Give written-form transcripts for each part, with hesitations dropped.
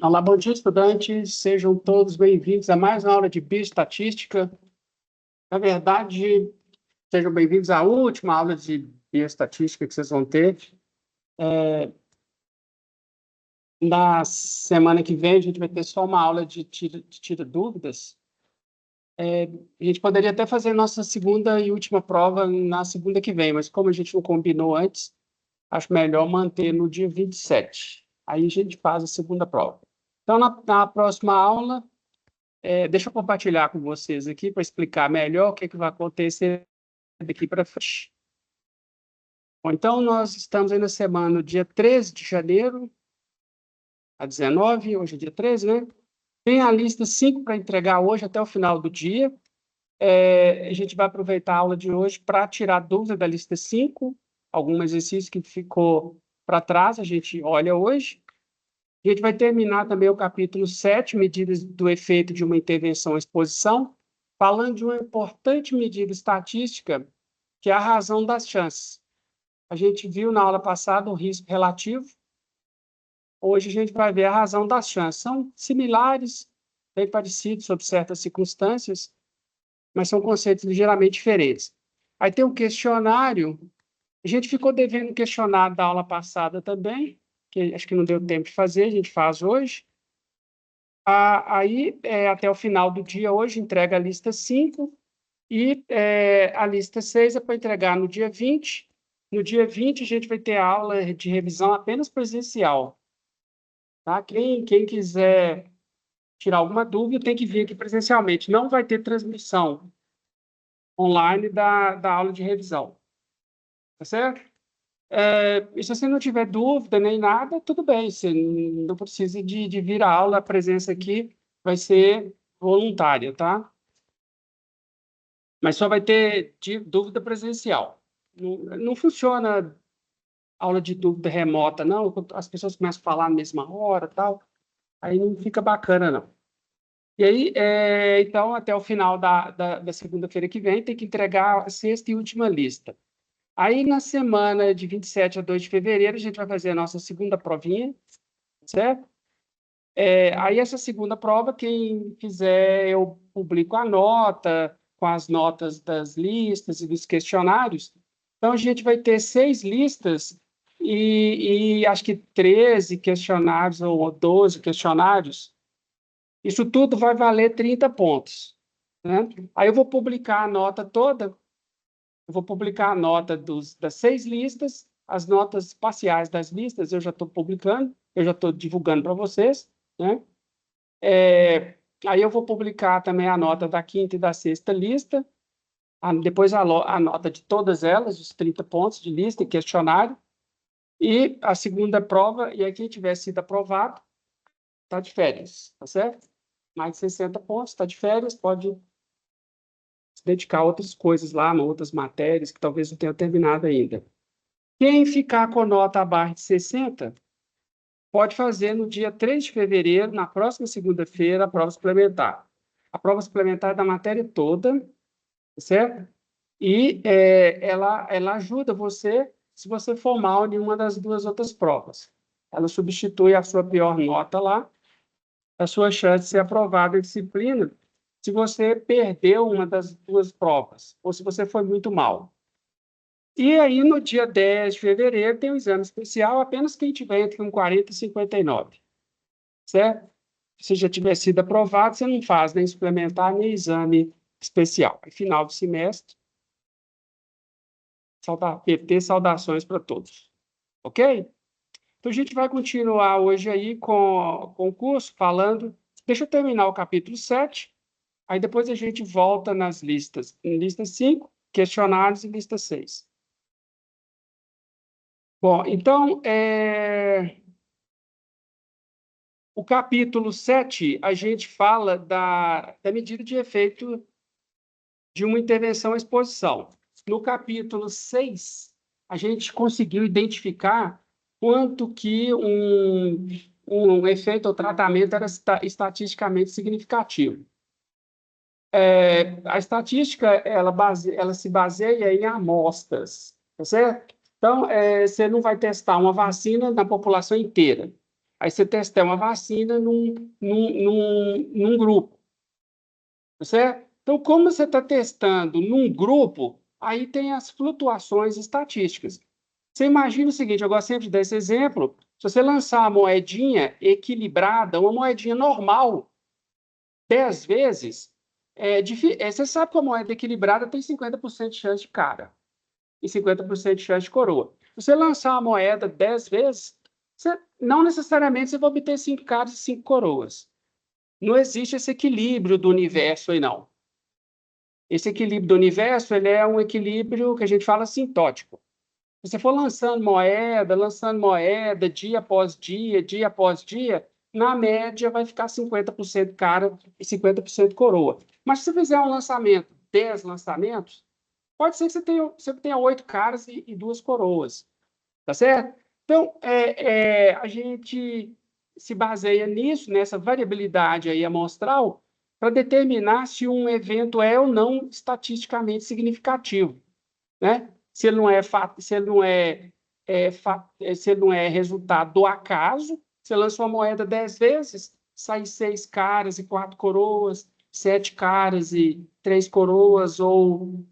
Olá, bom dia, estudantes. Sejam todos bem-vindos a mais uma aula de bioestatística. Na verdade, sejam bem-vindos à última aula de bioestatística que vocês vão ter. Na semana que vem, a gente vai ter só uma aula de tira dúvidas. A gente poderia até fazer nossa segunda e última prova na segunda que vem, mas como a gente não combinou antes, acho melhor manter no dia 27. Aí a gente faz a segunda prova. Então, na próxima aula, deixa eu compartilhar com vocês aqui para explicar melhor o que vai acontecer daqui para frente. Bom, então, nós estamos aí na semana, no dia 13 de janeiro, a 19, hoje é dia 13, né? Tem a lista 5 para entregar hoje até o final do dia. A gente vai aproveitar a aula de hoje para tirar dúvida da lista 5, algum exercício que ficou para trás, a gente olha hoje. A gente vai terminar também o capítulo 7, medidas do efeito de uma intervenção à exposição, falando de uma importante medida estatística, que é a razão das chances. A gente viu na aula passada o risco relativo, hoje a gente vai ver a razão das chances. São similares, bem parecidos sob certas circunstâncias, mas são conceitos ligeiramente diferentes. Aí tem um questionário, a gente ficou devendo um questionário da aula passada também, que acho que não deu tempo de fazer, a gente faz hoje. Aí, até o final do dia, hoje, entrega a lista 5 e a lista 6 é para entregar no dia 20. No dia 20, a gente vai ter aula de revisão apenas presencial. Tá? Quem quiser tirar alguma dúvida tem que vir aqui presencialmente. Não vai ter transmissão online da aula de revisão. Tá certo? E se você não tiver dúvida nem nada, tudo bem. Você não precisa de vir à aula. A presença aqui vai ser voluntária, tá? Mas só vai ter de dúvida presencial. Não funciona aula de dúvida remota, não. As pessoas começam a falar na mesma hora, tal. Aí não fica bacana, não. E aí, então, até o final da segunda-feira que vem, tem que entregar a sexta e última lista. Aí, na semana de 27 a 2 de fevereiro, a gente vai fazer a nossa segunda provinha, certo? Aí, essa segunda prova, quem fizer, eu publico a nota, com as notas das listas e dos questionários. Então, a gente vai ter 6 listas e acho que 13 questionários ou 12 questionários. Isso tudo vai valer 30 pontos, né? Aí eu vou publicar a nota toda, eu vou publicar a nota das 6 listas, as notas parciais das listas eu já estou publicando, eu já estou divulgando para vocês, né? Aí eu vou publicar também a nota da quinta e da sexta lista, depois a nota de todas elas, os 30 pontos de lista e questionário, e a segunda prova, e aí quem tiver sido aprovado, está de férias, tá certo? Mais de 60 pontos, está de férias, pode se dedicar a outras coisas lá, outras matérias que talvez não tenha terminado ainda. Quem ficar com nota abaixo de 60, pode fazer no dia 3 de fevereiro, na próxima segunda-feira, a prova suplementar. A prova suplementar é da matéria toda, certo? E ela ajuda você se você for mal em uma das duas outras provas. Ela substitui a sua pior nota lá, a sua chance de ser aprovada em disciplina, se você perdeu uma das duas provas, ou se você foi muito mal. E aí, no dia 10 de fevereiro, tem um exame especial, apenas quem tiver entre um 40 e 59, certo? Se já tiver sido aprovado, você não faz nem suplementar, nem exame especial. Aí, final do semestre, PT, saudações para todos. Ok? Então, a gente vai continuar hoje aí com o curso, falando... Deixa eu terminar o capítulo 7, aí depois a gente volta nas listas. Em lista 5, questionários, e lista 6. Bom, então, o capítulo 7, a gente fala da medida de efeito de uma intervenção à exposição. No capítulo 6, a gente conseguiu identificar quanto que um efeito ou tratamento era estatisticamente significativo. A estatística, ela se baseia em amostras, tá certo? Então, você não vai testar uma vacina na população inteira. Aí você testa uma vacina num grupo, tá certo? Então, como você está testando num grupo, aí tem as flutuações estatísticas. Você imagina o seguinte, eu gosto sempre de dar esse exemplo, se você lançar uma moedinha equilibrada, uma moedinha normal, 10 vezes, você sabe que a moeda equilibrada tem 50% de chance de cara e 50% de chance de coroa. Se você lançar uma moeda 10 vezes, não necessariamente você vai obter 5 caras e 5 coroas. Não existe esse equilíbrio do universo aí, não. Esse equilíbrio do universo, ele é um equilíbrio que a gente fala sintótico. Se você for lançando moeda, dia após dia, na média vai ficar 50% cara e 50% coroa. Mas se você fizer um lançamento, 10 lançamentos, pode ser que você tenha 8 caras e 2 coroas, tá certo? Então, a gente se baseia nisso, nessa variabilidade aí amostral, para determinar se um evento é ou não estatisticamente significativo, né? Se ele não é se ele não é resultado do acaso, você lança uma moeda 10 vezes, sai 6 caras e 4 coroas, 7 caras e 3 coroas, ou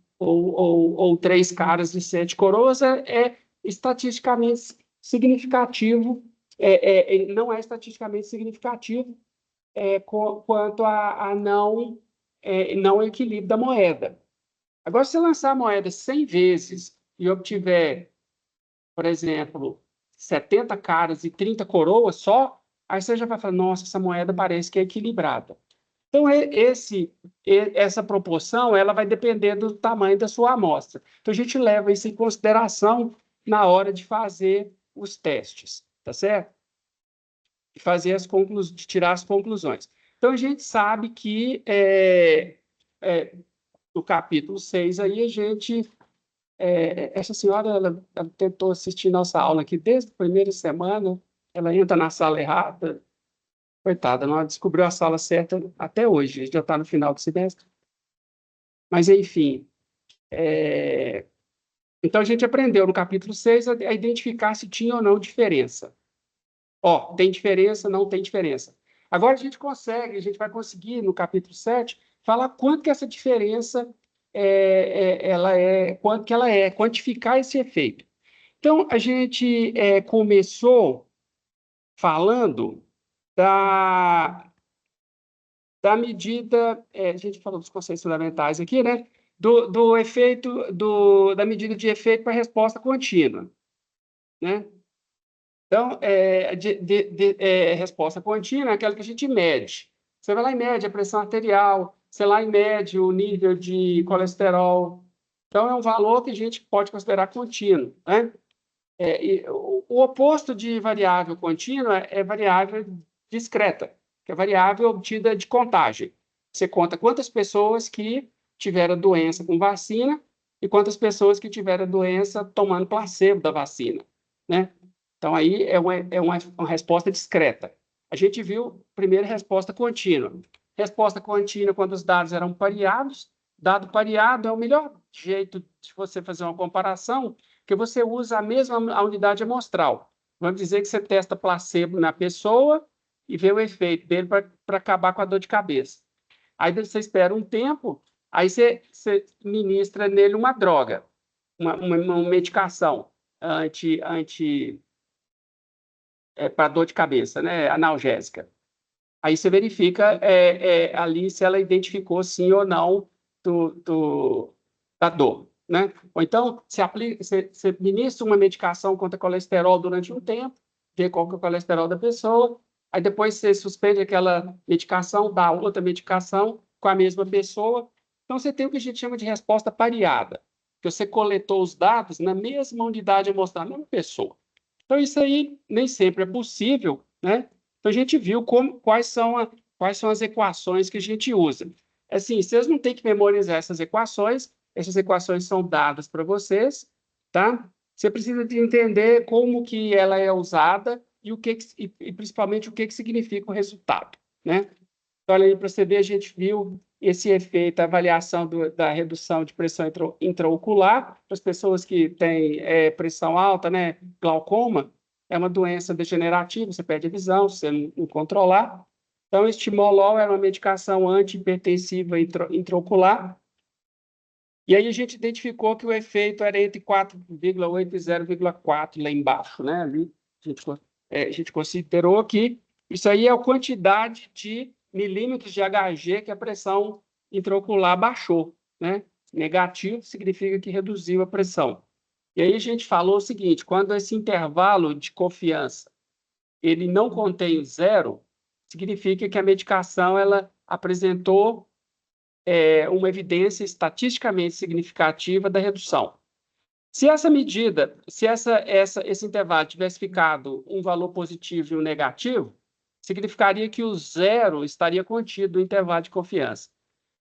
3 caras e 7 coroas, é estatisticamente significativo, não é estatisticamente significativo quanto a não equilíbrio da moeda. Agora, se você lançar a moeda 100 vezes e obtiver, por exemplo, 70 caras e 30 coroas só, aí você já vai falar, nossa, essa moeda parece que é equilibrada. Então, essa proporção ela vai depender do tamanho da sua amostra. Então, a gente leva isso em consideração na hora de fazer os testes, tá certo? E fazer de tirar as conclusões. Então, a gente sabe que no capítulo 6 aí a gente essa senhora, ela tentou assistir nossa aula aqui desde a primeira semana, ela entra na sala errada, coitada, não descobriu a sala certa até hoje, a gente já está no final do semestre. Mas, enfim, então a gente aprendeu no capítulo 6 a identificar se tinha ou não diferença. Ó, tem diferença, não tem diferença. Agora a gente vai conseguir, no capítulo 7, falar quanto que essa diferença quanto que ela é, quantificar esse efeito. Então, a gente começou falando da medida, a gente falou dos conceitos fundamentais aqui, né? Do efeito, da medida de efeito para resposta contínua, né? Então, resposta contínua é aquela que a gente mede. Você vai lá e mede a pressão arterial, você vai lá e mede o nível de colesterol. Então, é um valor que a gente pode considerar contínuo, né? O oposto de variável contínua é variável discreta, que é variável obtida de contagem. Você conta quantas pessoas que tiveram doença com vacina e quantas pessoas que tiveram doença tomando placebo da vacina, né? Então, aí uma resposta discreta. A gente viu, primeiro, resposta contínua. Resposta contínua quando os dados eram pareados. Dado pareado é o melhor jeito de você fazer uma comparação, porque você usa a unidade amostral. Vamos dizer que você testa placebo na pessoa e vê o efeito dele para acabar com a dor de cabeça. Aí você espera um tempo, aí você ministra nele uma droga, uma medicação para dor de cabeça, né, analgésica. Aí você verifica ali se ela identificou sim ou não da dor, né? Ou então, você ministra uma medicação contra colesterol durante um tempo, vê qual que é o colesterol da pessoa, aí depois você suspende aquela medicação, dá outra medicação com a mesma pessoa. Então, você tem o que a gente chama de resposta pareada, que você coletou os dados na mesma unidade amostral, na mesma pessoa. Então, isso aí nem sempre é possível, né? Então, a gente viu quais são as equações que a gente usa. Assim, vocês não têm que memorizar essas equações são dadas para vocês, tá? Você precisa de entender como que ela é usada e principalmente o que significa o resultado, né? Então, ali para você ver, a gente viu esse efeito, a avaliação da redução de pressão intraocular para as pessoas que têm pressão alta, né, glaucoma. é uma doença degenerativa, você perde a visão se você não controlar. Então, o estimolol era uma medicação antihipertensiva intraocular, e aí a gente identificou que o efeito era entre 4,8 e 0,4 lá embaixo, né? Ali a gente considerou que isso aí é a quantidade de milímetros de Hg que a pressão intraocular baixou, né? Negativo significa que reduziu a pressão. E aí a gente falou o seguinte: quando esse intervalo de confiança ele não contém o zero, significa que a medicação ela apresentou uma evidência estatisticamente significativa da redução. Se essa medida, se esse intervalo tivesse ficado um valor positivo e um negativo, significaria que o zero estaria contido no intervalo de confiança.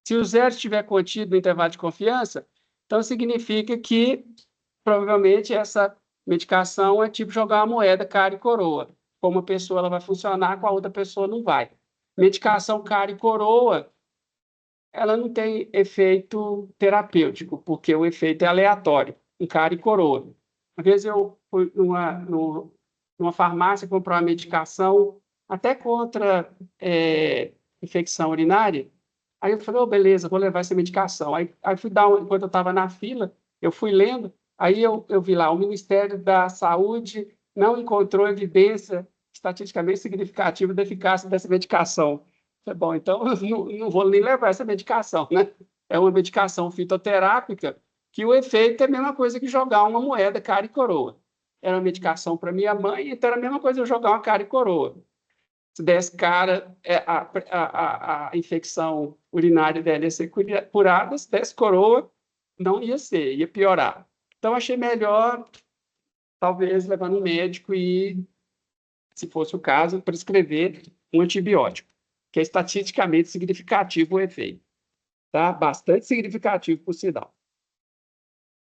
Se o zero estiver contido no intervalo de confiança, então significa que provavelmente essa medicação é tipo jogar uma moeda cara e coroa. Com uma pessoa ela vai funcionar, com a outra pessoa não vai. Medicação cara e coroa, ela não tem efeito terapêutico, porque o efeito é aleatório, em cara e coroa. Às vezes eu fui numa farmácia comprar uma medicação até contra infecção urinária. Aí eu falei, oh, beleza, vou levar essa medicação. Aí fui dar, enquanto eu estava na fila, eu fui lendo, aí eu vi lá, o Ministério da Saúde não encontrou evidência estatisticamente significativa da eficácia dessa medicação. Falei, bom, então eu não vou nem levar essa medicação, né? É uma medicação fitoterápica que o efeito é a mesma coisa que jogar uma moeda cara e coroa. Era uma medicação para minha mãe, então era a mesma coisa eu jogar uma cara e coroa. Se desse cara, a infecção urinária dela ia ser curada, se desse coroa, não ia ser, ia piorar. Então, achei melhor, talvez, levar no médico e, se fosse o caso, prescrever um antibiótico, que é estatisticamente significativo o efeito. Tá? Bastante significativo, por sinal.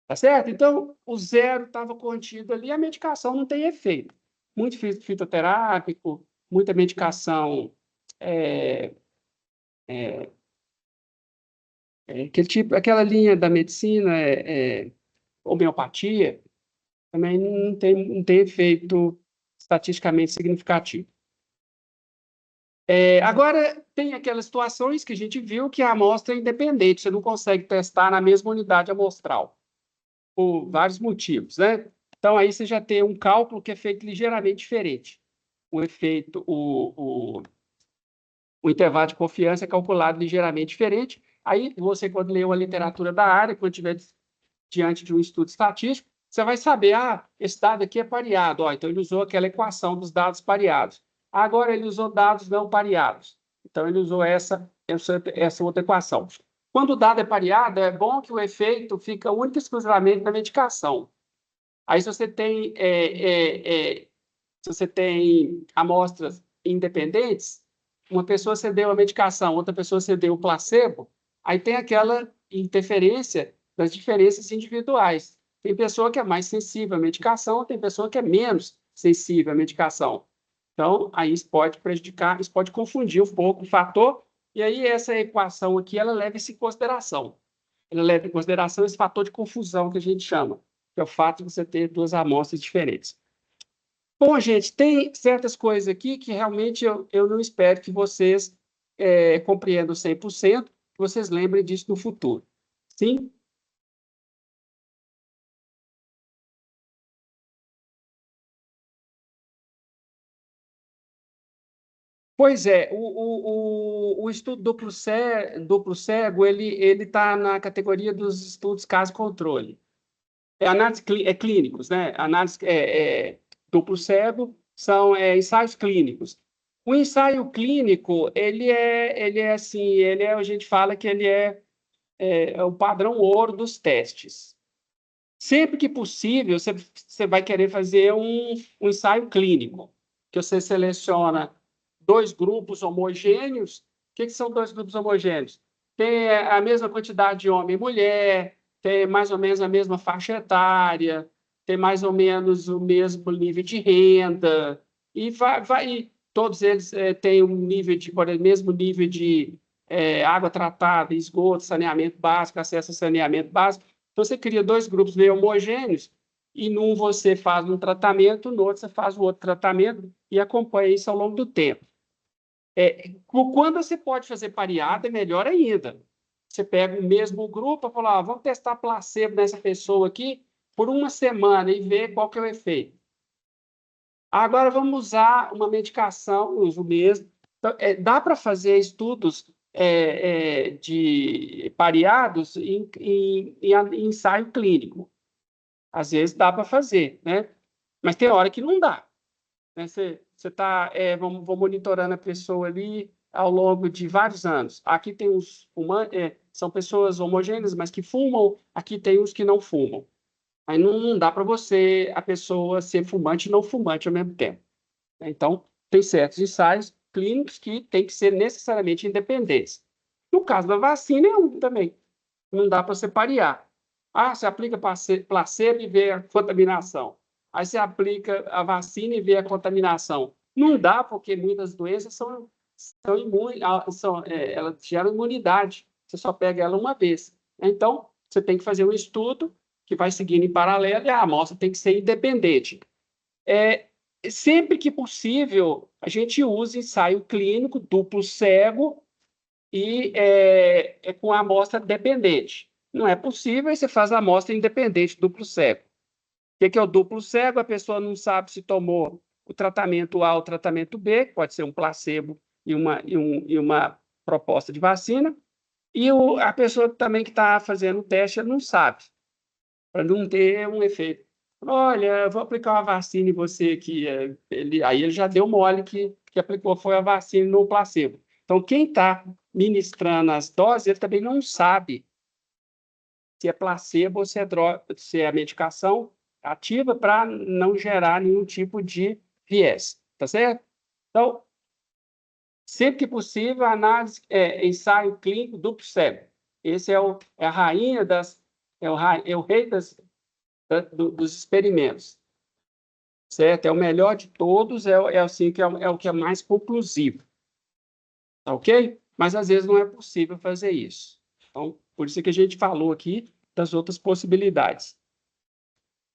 Tá certo? Então, o zero estava contido ali, a medicação não tem efeito. Muito fitoterápico, muita medicação aquele tipo, aquela linha da medicina, homeopatia, também não tem efeito estatisticamente significativo. Agora, tem aquelas situações que a gente viu que a amostra é independente, você não consegue testar na mesma unidade amostral, por vários motivos, né? Então, aí você já tem um cálculo que é feito ligeiramente diferente. O efeito, o intervalo de confiança é calculado ligeiramente diferente. Aí, você, quando lê uma literatura da área, quando estiver diante de um estudo estatístico, você vai saber, esse dado aqui é pareado, então ele usou aquela equação dos dados pareados. Agora ele usou dados não pareados. Então, ele usou essa outra equação. Quando o dado é pareado, é bom que o efeito fica único e exclusivamente na medicação. Aí, se você tem amostras independentes, uma pessoa cedeu a medicação, outra pessoa cedeu o placebo, aí tem aquela interferência das diferenças individuais. Tem pessoa que é mais sensível à medicação, tem pessoa que é menos sensível à medicação. Então, aí isso pode prejudicar, isso pode confundir um pouco o fator, e aí essa equação aqui, ela leva isso em consideração. Ela leva em consideração esse fator de confusão que a gente chama, que é o fato de você ter duas amostras diferentes. Bom, gente, tem certas coisas aqui que realmente eu não espero que vocês compreendam 100%, que vocês lembrem disso no futuro. Sim? Pois é, o estudo duplo cego ele está na categoria dos estudos caso-controle. Análise clínicos, né? Análise duplo cego são ensaios clínicos. O ensaio clínico, ele é assim, a gente fala que ele é o padrão ouro dos testes. Sempre que possível, você vai querer fazer um ensaio clínico, que você seleciona dois grupos homogêneos. O que são dois grupos homogêneos? Tem a mesma quantidade de homem e mulher, tem mais ou menos a mesma faixa etária, tem mais ou menos o mesmo nível de renda, e todos eles têm um nível por exemplo, mesmo nível de água tratada, esgoto, saneamento básico, acesso a saneamento básico. Então, você cria dois grupos meio homogêneos e num você faz um tratamento, no outro você faz o outro tratamento e acompanha isso ao longo do tempo. Quando você pode fazer pareada, é melhor ainda. Você pega o mesmo grupo e fala, vamos testar placebo nessa pessoa aqui por uma semana e ver qual que é o efeito. Agora vamos usar uma medicação, uso mesmo. Então, dá para fazer estudos de pareados em ensaio clínico. Às vezes dá para fazer, né? Mas tem hora que não dá. Né? Você está, vou monitorando a pessoa ali ao longo de vários anos. Aqui tem os fumantes, são pessoas homogêneas, mas que fumam. Aqui tem os que não fumam. Aí não dá para você, a pessoa, ser fumante e não fumante ao mesmo tempo. Então, tem certos ensaios clínicos que têm que ser necessariamente independentes. No caso da vacina, é um também. Não dá para você parear. Você aplica placebo e vê a contaminação. Aí você aplica a vacina e vê a contaminação. Não dá, porque muitas doenças são imunes, elas geram imunidade. Você só pega ela uma vez. Então, você tem que fazer um estudo que vai seguindo em paralelo e a amostra tem que ser independente. Sempre que possível, a gente usa ensaio clínico duplo cego e com a amostra dependente. Não é possível, aí você faz a amostra independente, duplo cego. O que é o duplo cego? A pessoa não sabe se tomou o tratamento A ou o tratamento B, que pode ser um placebo e uma proposta de vacina, e a pessoa também que está fazendo o teste não sabe, para não ter um efeito. Olha, eu vou aplicar uma vacina em você aqui. Aí ele já deu mole que aplicou foi a vacina no placebo. Então, quem está ministrando as doses, ele também não sabe se é placebo ou se é a medicação ativa para não gerar nenhum tipo de viés, tá certo? Então, sempre que possível, a análise ensaio clínico duplo cego. Esse é a rainha é o rei dos experimentos, certo? É o melhor de todos, assim, é o que é mais conclusivo, tá ok? Mas às vezes não é possível fazer isso. Então, por isso que a gente falou aqui das outras possibilidades.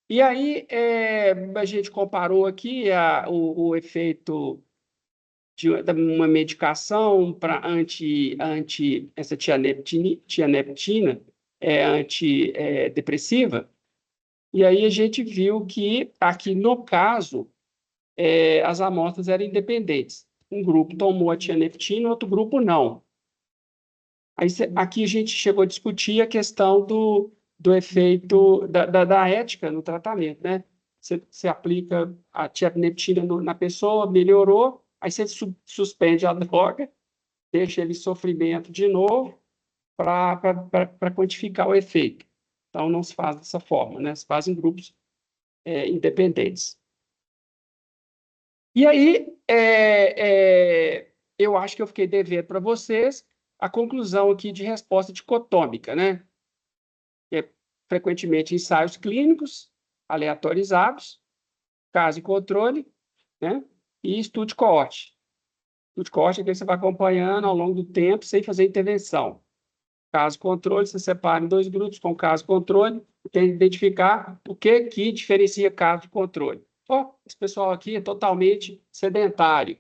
E aí, a gente comparou aqui o efeito de uma medicação para essa tianeptina, antidepressiva, e aí a gente viu que, aqui no caso, as amostras eram independentes. Um grupo tomou a tianeptina, outro grupo não. Aí, aqui a gente chegou a discutir a questão do efeito da ética no tratamento, né? Você aplica a tianeptina na pessoa, melhorou, aí você suspende a droga, deixa ele em sofrimento de novo para quantificar o efeito. Então, não se faz dessa forma, né? Se faz em grupos independentes. E aí, eu acho que eu fiquei devendo para vocês a conclusão aqui de resposta dicotômica, né? Frequentemente ensaios clínicos aleatorizados, caso e controle, né? E estudo de coorte. Estudo de coorte é que você vai acompanhando ao longo do tempo sem fazer intervenção. Caso controle, você separa em dois grupos com caso controle e tem que identificar o que diferencia caso de controle. Esse pessoal aqui é totalmente sedentário.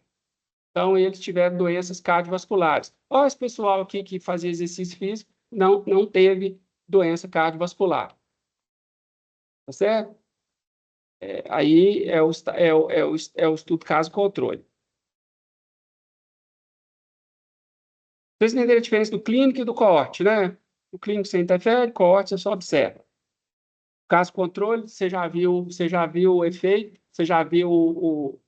Então, eles tiveram doenças cardiovasculares. Esse pessoal aqui que fazia exercício físico não teve doença cardiovascular. Tá certo? Aí é o estudo caso-controle. Vocês entenderam a diferença do clínico e do coorte, né? O clínico você interfere, coorte você só observa. Caso-controle, você já viu o efeito, você já viu o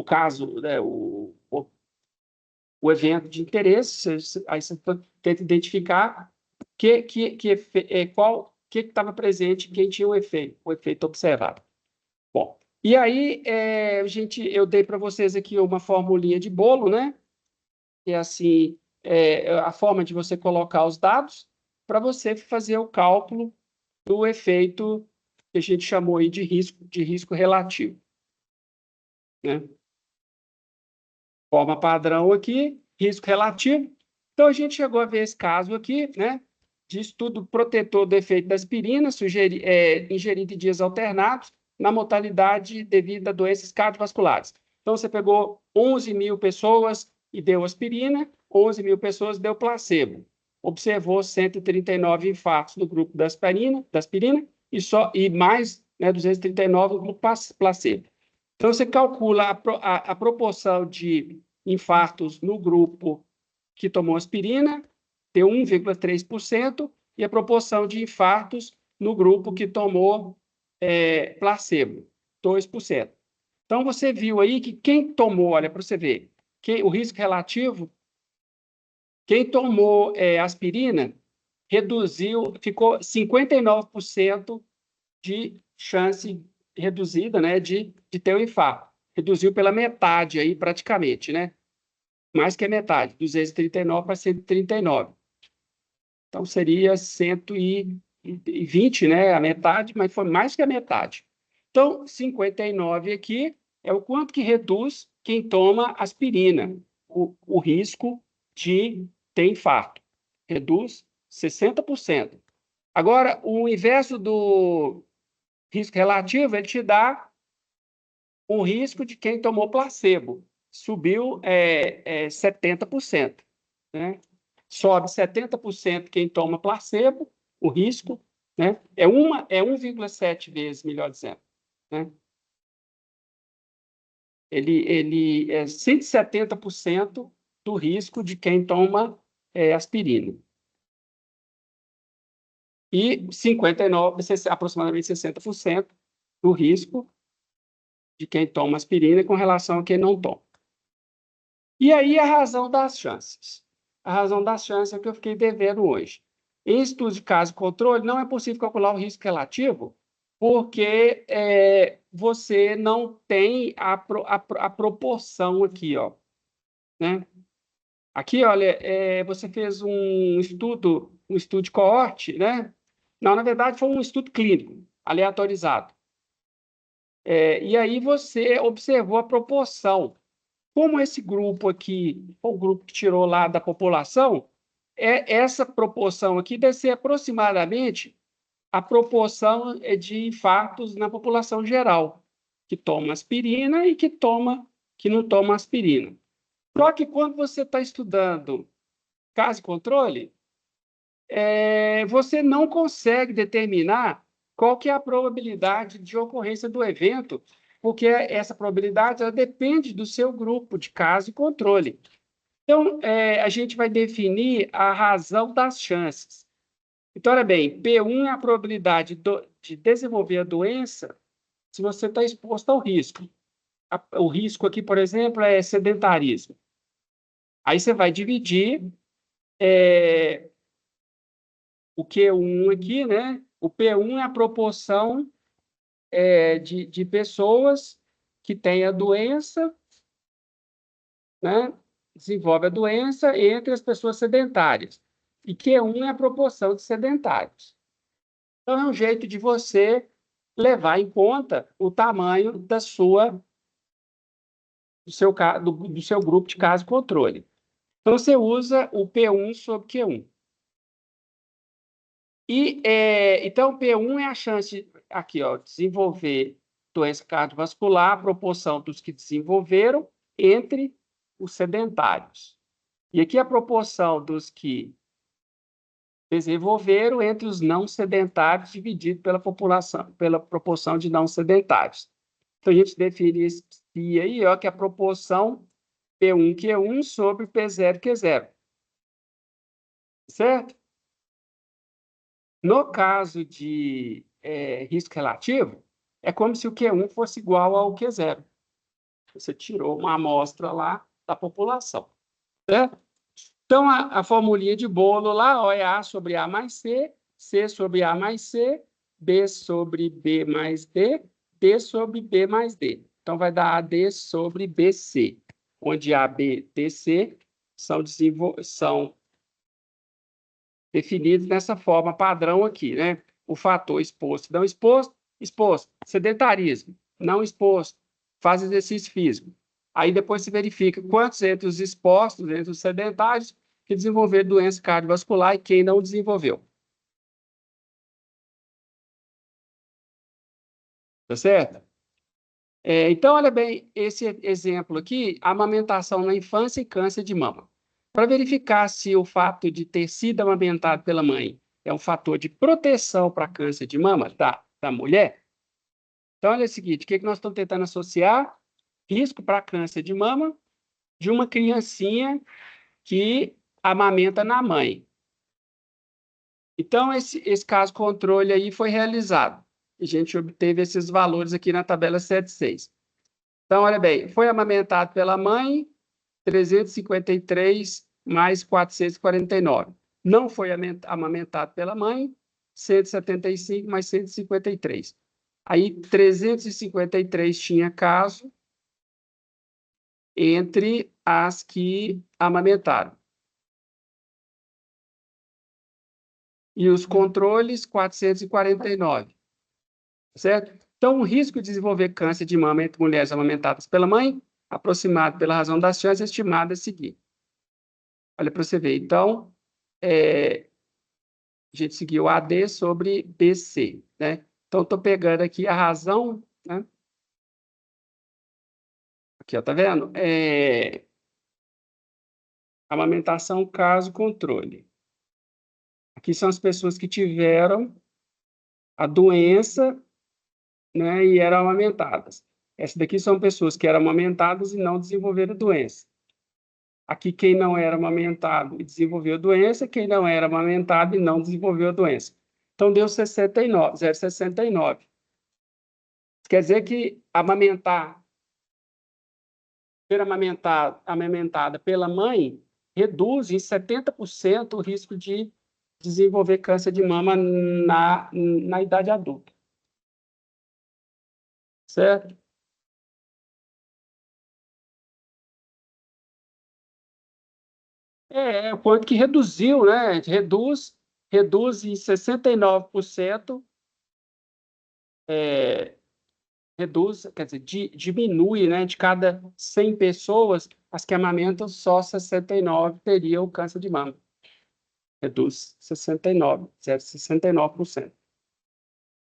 caso, né? O evento de interesse, aí você tenta identificar qual que estava presente, quem tinha o efeito observado. Bom, e aí eu dei para vocês aqui uma formulinha de bolo, né? Que é assim, a forma de você colocar os dados para você fazer o cálculo do efeito que a gente chamou aí de risco relativo, né? Forma padrão aqui, risco relativo. Então, a gente chegou a ver esse caso aqui, né? de estudo protetor do efeito da aspirina, ingerido em dias alternados, na mortalidade devido a doenças cardiovasculares. Então, você pegou 11 mil pessoas e deu aspirina, 11 mil pessoas deu placebo. Observou 139 infartos no grupo da aspirina e mais, né, 239 no grupo placebo. Então, você calcula a proporção de infartos no grupo que tomou aspirina, deu 1,3%, e a proporção de infartos no grupo que tomou placebo, 2%. Então, você viu aí que quem tomou, olha, para você ver, o risco relativo, quem tomou aspirina, ficou 59% de chance reduzida, né, de ter um infarto. Reduziu pela metade aí, praticamente, né? Mais que a metade, 239 para 139. Então, seria 120, né, a metade, mas foi mais que a metade. Então, 59 aqui é o quanto que reduz quem toma aspirina, o risco de ter infarto. Reduz 60%. Agora, o inverso do risco relativo, ele te dá o risco de quem tomou placebo. Subiu 70%. Né? Sobe 70% quem toma placebo, o risco, né? É 1,7 vezes, melhor dizendo. Né? Ele é 170% do risco de quem toma aspirina. E 59, aproximadamente 60% do risco de quem toma aspirina com relação a quem não toma. E aí a razão das chances. A razão das chances é o que eu fiquei devendo hoje. Em estudo de caso controle, não é possível calcular o risco relativo, porque você não tem a proporção aqui, ó. Né? Aqui, olha, você fez um estudo de coorte, né? Não, na verdade, foi um estudo clínico, aleatorizado. E aí você observou a proporção. Como esse grupo aqui, o grupo que tirou lá da população, essa proporção aqui deve ser aproximadamente a proporção de infartos na população geral, que toma aspirina e que não toma aspirina. Só que quando você está estudando caso e controle, você não consegue determinar qual que é a probabilidade de ocorrência do evento, porque essa probabilidade ela depende do seu grupo de caso e controle. Então, a gente vai definir a razão das chances. Então, olha bem, P1 é a probabilidade de desenvolver a doença se você está exposto ao risco. O risco aqui, por exemplo, é sedentarismo. Aí você vai dividir o Q1 aqui, né? O P1 é a proporção de pessoas que têm a doença, né? Desenvolve a doença entre as pessoas sedentárias. E Q1 é a proporção de sedentários. Então, é um jeito de você levar em conta o tamanho do seu grupo de caso controle. Então, você usa o P1 sobre Q1. Então, P1 é a chance, aqui, ó, desenvolver doença cardiovascular, a proporção dos que desenvolveram entre os sedentários. E aqui a proporção dos que desenvolveram entre os não sedentários, dividido pela proporção de não sedentários. Então, a gente define esse π aí, ó, que é a proporção P1, Q1 sobre P0, Q0. Certo? No caso de risco relativo, é como se o Q1 fosse igual ao Q0. Você tirou uma amostra lá da população. Certo? Então, a formulinha de bolo lá, ó, é A sobre A mais C, C sobre A mais C, B sobre B mais D, D sobre B mais D. Então, vai dar AD sobre BC, onde A, B, D, C são definidos nessa forma padrão aqui, né? O fator exposto, não exposto, exposto, sedentarismo, não exposto, faz exercício físico. Aí depois se verifica quantos entre os expostos, entre os sedentários, que desenvolveram doença cardiovascular e quem não desenvolveu. Tá certo? Então, olha bem, esse exemplo aqui, amamentação na infância e câncer de mama. Para verificar se o fato de ter sido amamentado pela mãe é um fator de proteção para câncer de mama da mulher, então olha o seguinte, o que nós estamos tentando associar? Risco para câncer de mama de uma criancinha que amamenta na mãe. Então, esse caso controle aí foi realizado. A gente obteve esses valores aqui na tabela 7.6. Então, olha bem, foi amamentado pela mãe, 353 mais 449. Não foi amamentado pela mãe, 175 mais 153. Aí, 353 tinha caso entre as que amamentaram. E os controles, 449. Certo? Então, o risco de desenvolver câncer de mama entre mulheres amamentadas pela mãe, aproximado pela razão das chances, estimada a seguir. Olha para você ver. Então, a gente seguiu AD sobre BC, né? Então, estou pegando aqui a razão, né? Aqui, ó, tá vendo? Amamentação, caso, controle. Aqui são as pessoas que tiveram a doença, né, e eram amamentadas. Essas daqui são pessoas que eram amamentadas e não desenvolveram doença. Aqui, quem não era amamentado e desenvolveu doença, quem não era amamentado e não desenvolveu doença. Então, deu 69, 0,69. Quer dizer que ser amamentada pela mãe reduz em 70% o risco de desenvolver câncer de mama na idade adulta. Certo? O quanto que reduziu, né? Reduz em 69%, quer dizer, diminui, né? De cada 100 pessoas, as que amamentam, só 69 teriam câncer de mama. Reduz 69, 69%.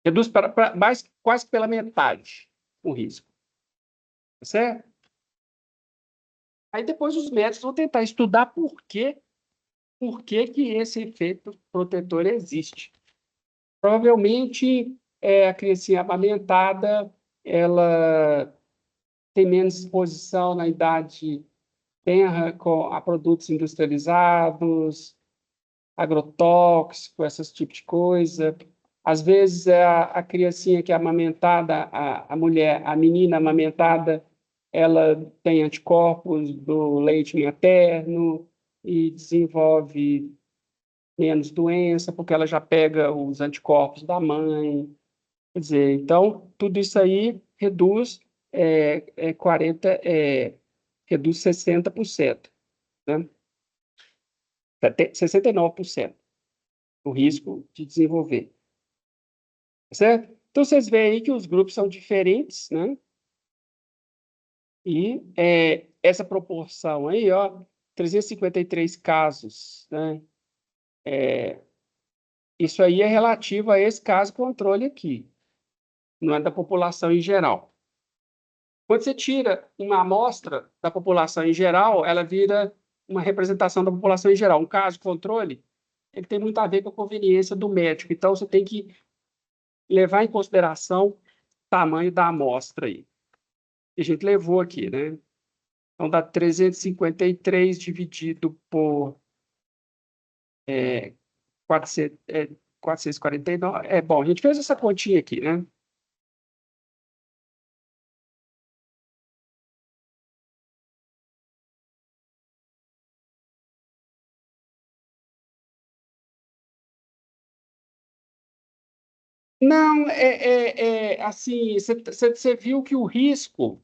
Reduz para mais, quase pela metade o risco. Certo? Aí depois os médicos vão tentar estudar por que que esse efeito protetor existe. Provavelmente, a criança amamentada, ela tem menos exposição na idade tenra a produtos industrializados, agrotóxicos, esses tipos de coisa. Às vezes, a criancinha que é amamentada, a mulher, a menina amamentada, ela tem anticorpos do leite materno e desenvolve menos doença, porque ela já pega os anticorpos da mãe. Quer dizer, então, tudo isso aí reduz 60%, né? 69% o risco de desenvolver. Certo? Então, vocês veem aí que os grupos são diferentes, né? E essa proporção aí, ó, 353 casos, né? Isso aí é relativo a esse caso controle aqui, não é da população em geral. Quando você tira uma amostra da população em geral, ela vira uma representação da população em geral. Um caso controle, ele tem muito a ver com a conveniência do médico. Então, você tem que levar em consideração o tamanho da amostra aí. E a gente levou aqui, né? Então, dá 353 dividido por 449. Bom, a gente fez essa continha aqui, né? Não, assim, você viu que o risco,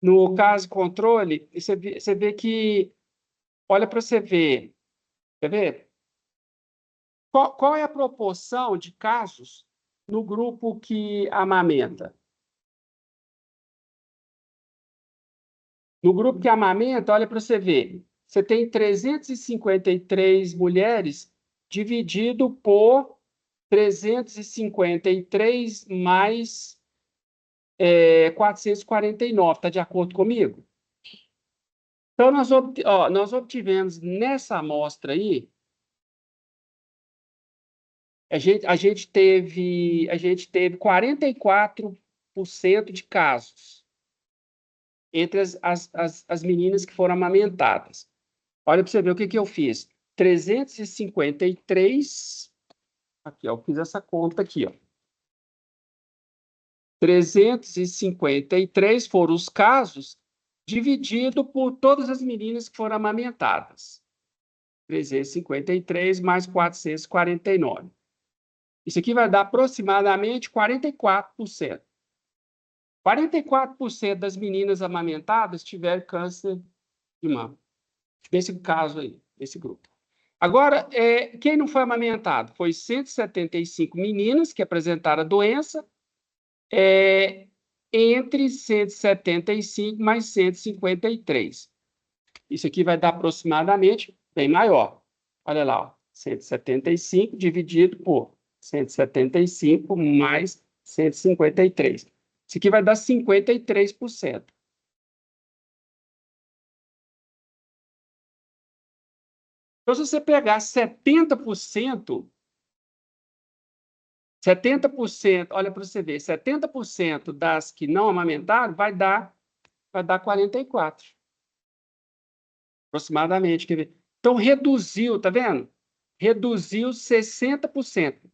no caso controle, você vê que, olha para você ver, quer ver? Qual é a proporção de casos no grupo que amamenta? No grupo que amamenta, olha para você ver, você tem 353 mulheres dividido por 353 mais 449, está de acordo comigo? Então, nós obtivemos nessa amostra aí, a gente teve 44% de casos entre as meninas que foram amamentadas. Olha para você ver o que eu fiz. 353, aqui, ó, eu fiz essa conta aqui, ó. 353 foram os casos dividido por todas as meninas que foram amamentadas. 353 mais 449. Isso aqui vai dar aproximadamente 44%. 44% das meninas amamentadas tiveram câncer de mama. Nesse caso aí, nesse grupo. Agora, quem não foi amamentado? Foi 175 meninas que apresentaram a doença, entre 175 mais 153. Isso aqui vai dar aproximadamente bem maior. Olha lá, ó, 175 dividido por 175 mais 153. Isso aqui vai dar 53%. Então, se você pegar 70%, olha para você ver, 70% das que não amamentaram vai dar 44, aproximadamente. Quer ver? Então, reduziu, tá vendo? Reduziu 60%.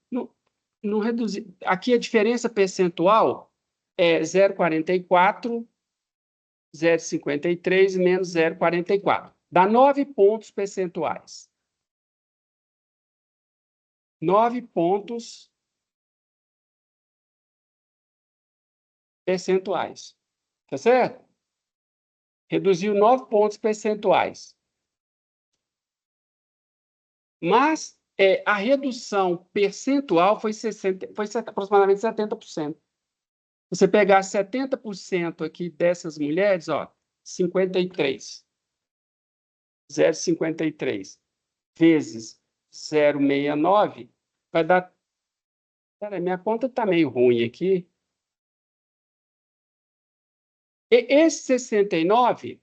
Não reduziu. Aqui a diferença percentual é 0,44, 0,53 menos 0,44. Dá 9 pontos percentuais. 9 pontos percentuais. Tá certo? Reduziu 9 pontos percentuais. Mas a redução percentual foi aproximadamente 70%. Você pegar 70% aqui dessas mulheres, ó, 53. 0,53 vezes 0,69 vai dar... Peraí, minha conta está meio ruim aqui. Esse 69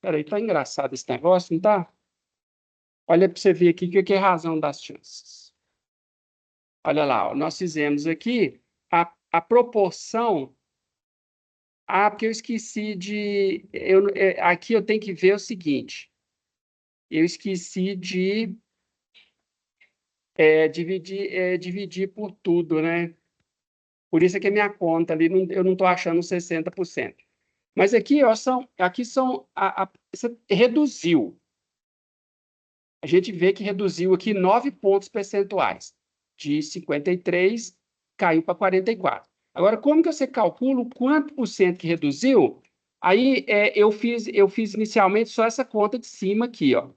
peraí, está engraçado esse negócio, não está? Olha para você ver aqui o que é a razão das chances. Olha lá, ó, nós fizemos aqui a proporção. Ah, porque eu esqueci de... aqui eu tenho que ver o seguinte. Eu esqueci de dividir por tudo, né? Por isso é que a minha conta ali, eu não estou achando 60%. Mas aqui, ó, você reduziu. A gente vê que reduziu aqui 9 pontos percentuais. De 53, caiu para 44. Agora, como que você calcula o quanto por cento que reduziu? Aí eu fiz inicialmente só essa conta de cima aqui, ó.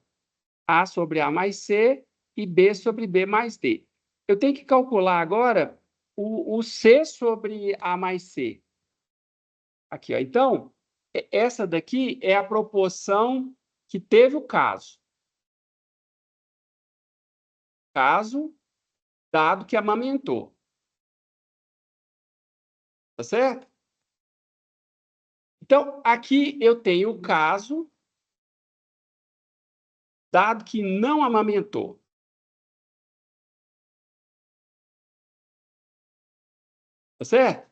A sobre A mais C e B sobre B mais D. Eu tenho que calcular agora o C sobre A mais C. Aqui, ó. Então, essa daqui é a proporção que teve o caso. Caso dado que amamentou. Tá certo? Então, aqui eu tenho o caso dado que não amamentou. Tá certo?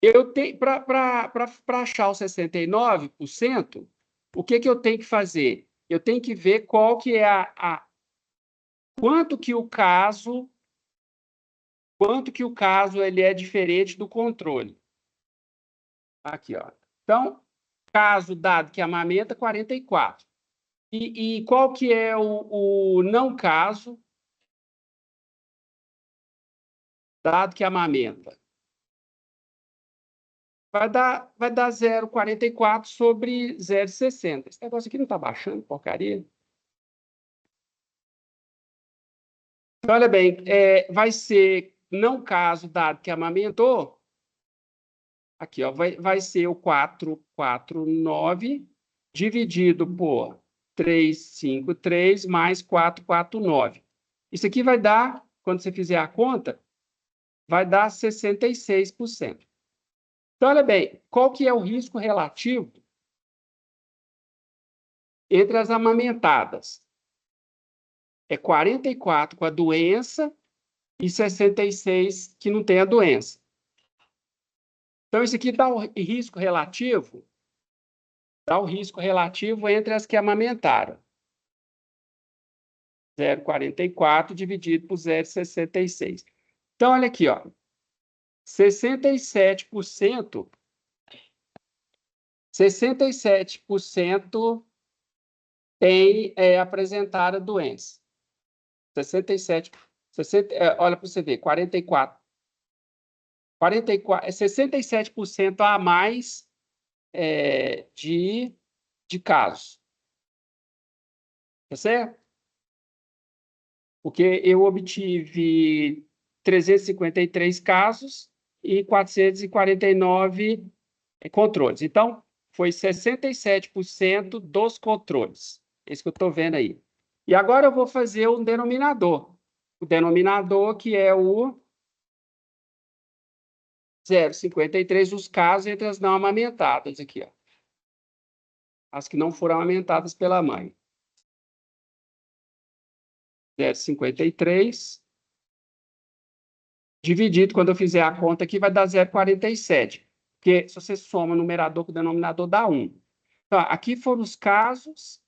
Eu tenho, para achar os 69%, o que eu tenho que fazer? Eu tenho que ver qual que é quanto que o caso ele é diferente do controle. Aqui, ó. Então, caso dado que amamenta, 44. E qual que é o não caso dado que amamenta? Vai dar 0,44 sobre 0,60. Esse negócio aqui não está baixando, porcaria. Então, olha bem, vai ser não caso dado que amamentou. Aqui, ó, vai ser o 449 dividido por 353 mais 449. Isso aqui vai dar, quando você fizer a conta, vai dar 66%. Então, olha bem, qual que é o risco relativo entre as amamentadas? É 44 com a doença e 66 que não tem a doença. Então, isso aqui dá o risco relativo entre as que amamentaram. 0,44 dividido por 0,66. Então, olha aqui, ó. 67% tem apresentar a doença. 67, olha para você ver, 44, 67% a mais de casos. Tá certo? Porque eu obtive 353 casos e 449 controles. Então, foi 67% dos controles. Esse que eu estou vendo aí. E agora eu vou fazer um denominador. O denominador que é o 0,53 dos casos entre as não amamentadas aqui, ó. As que não foram amamentadas pela mãe. 0,53 dividido, quando eu fizer a conta aqui, vai dar 0,47. Porque se você soma o numerador com o denominador, dá 1. Então, aqui foram os casos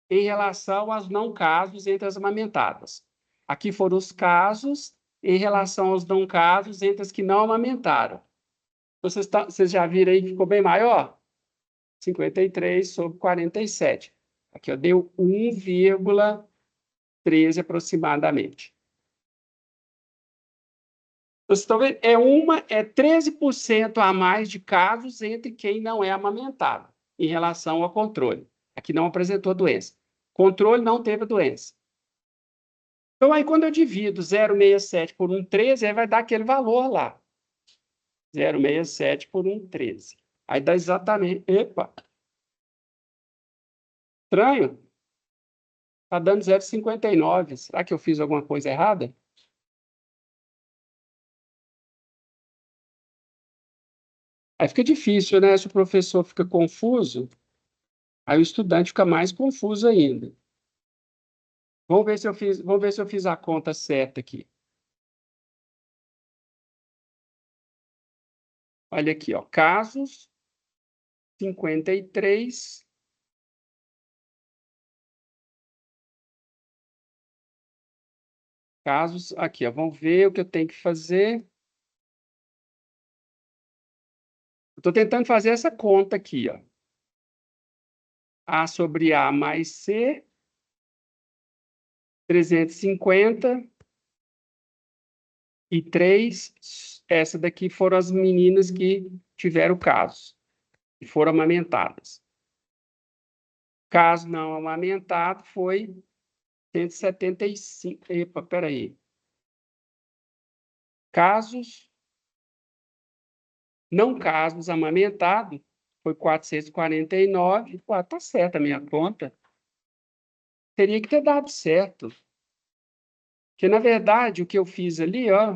em relação aos não casos entre as amamentadas. Aqui foram os casos em relação aos não casos entre as que não amamentaram. Vocês já viram aí que ficou bem maior? 53 sobre 47. Aqui, ó, deu 1,13 aproximadamente. Vocês estão vendo? É 13% a mais de casos entre quem não é amamentado em relação ao controle. Aqui não apresentou doença. Controle não teve doença. Então, aí, quando eu divido 0,67 por 1,13, aí vai dar aquele valor lá. 0,67 por 1,13. Aí dá exatamente... Epa! Estranho. Está dando 0,59. Será que eu fiz alguma coisa errada? Aí fica difícil, né? Se o professor fica confuso, aí o estudante fica mais confuso ainda. Vamos ver se eu fiz a conta certa aqui. Olha aqui, ó, casos 53 casos aqui, ó, vamos ver o que eu tenho que fazer. Estou tentando fazer essa conta aqui, ó. A sobre A mais C, 350 e 3. Essa daqui foram as meninas que tiveram casos, que foram amamentadas. Caso não amamentado foi 175. Epa, peraí. Casos não casos amamentados foi 449. Pô, tá certa a minha conta. Teria que ter dado certo. Porque, na verdade, o que eu fiz ali, ó...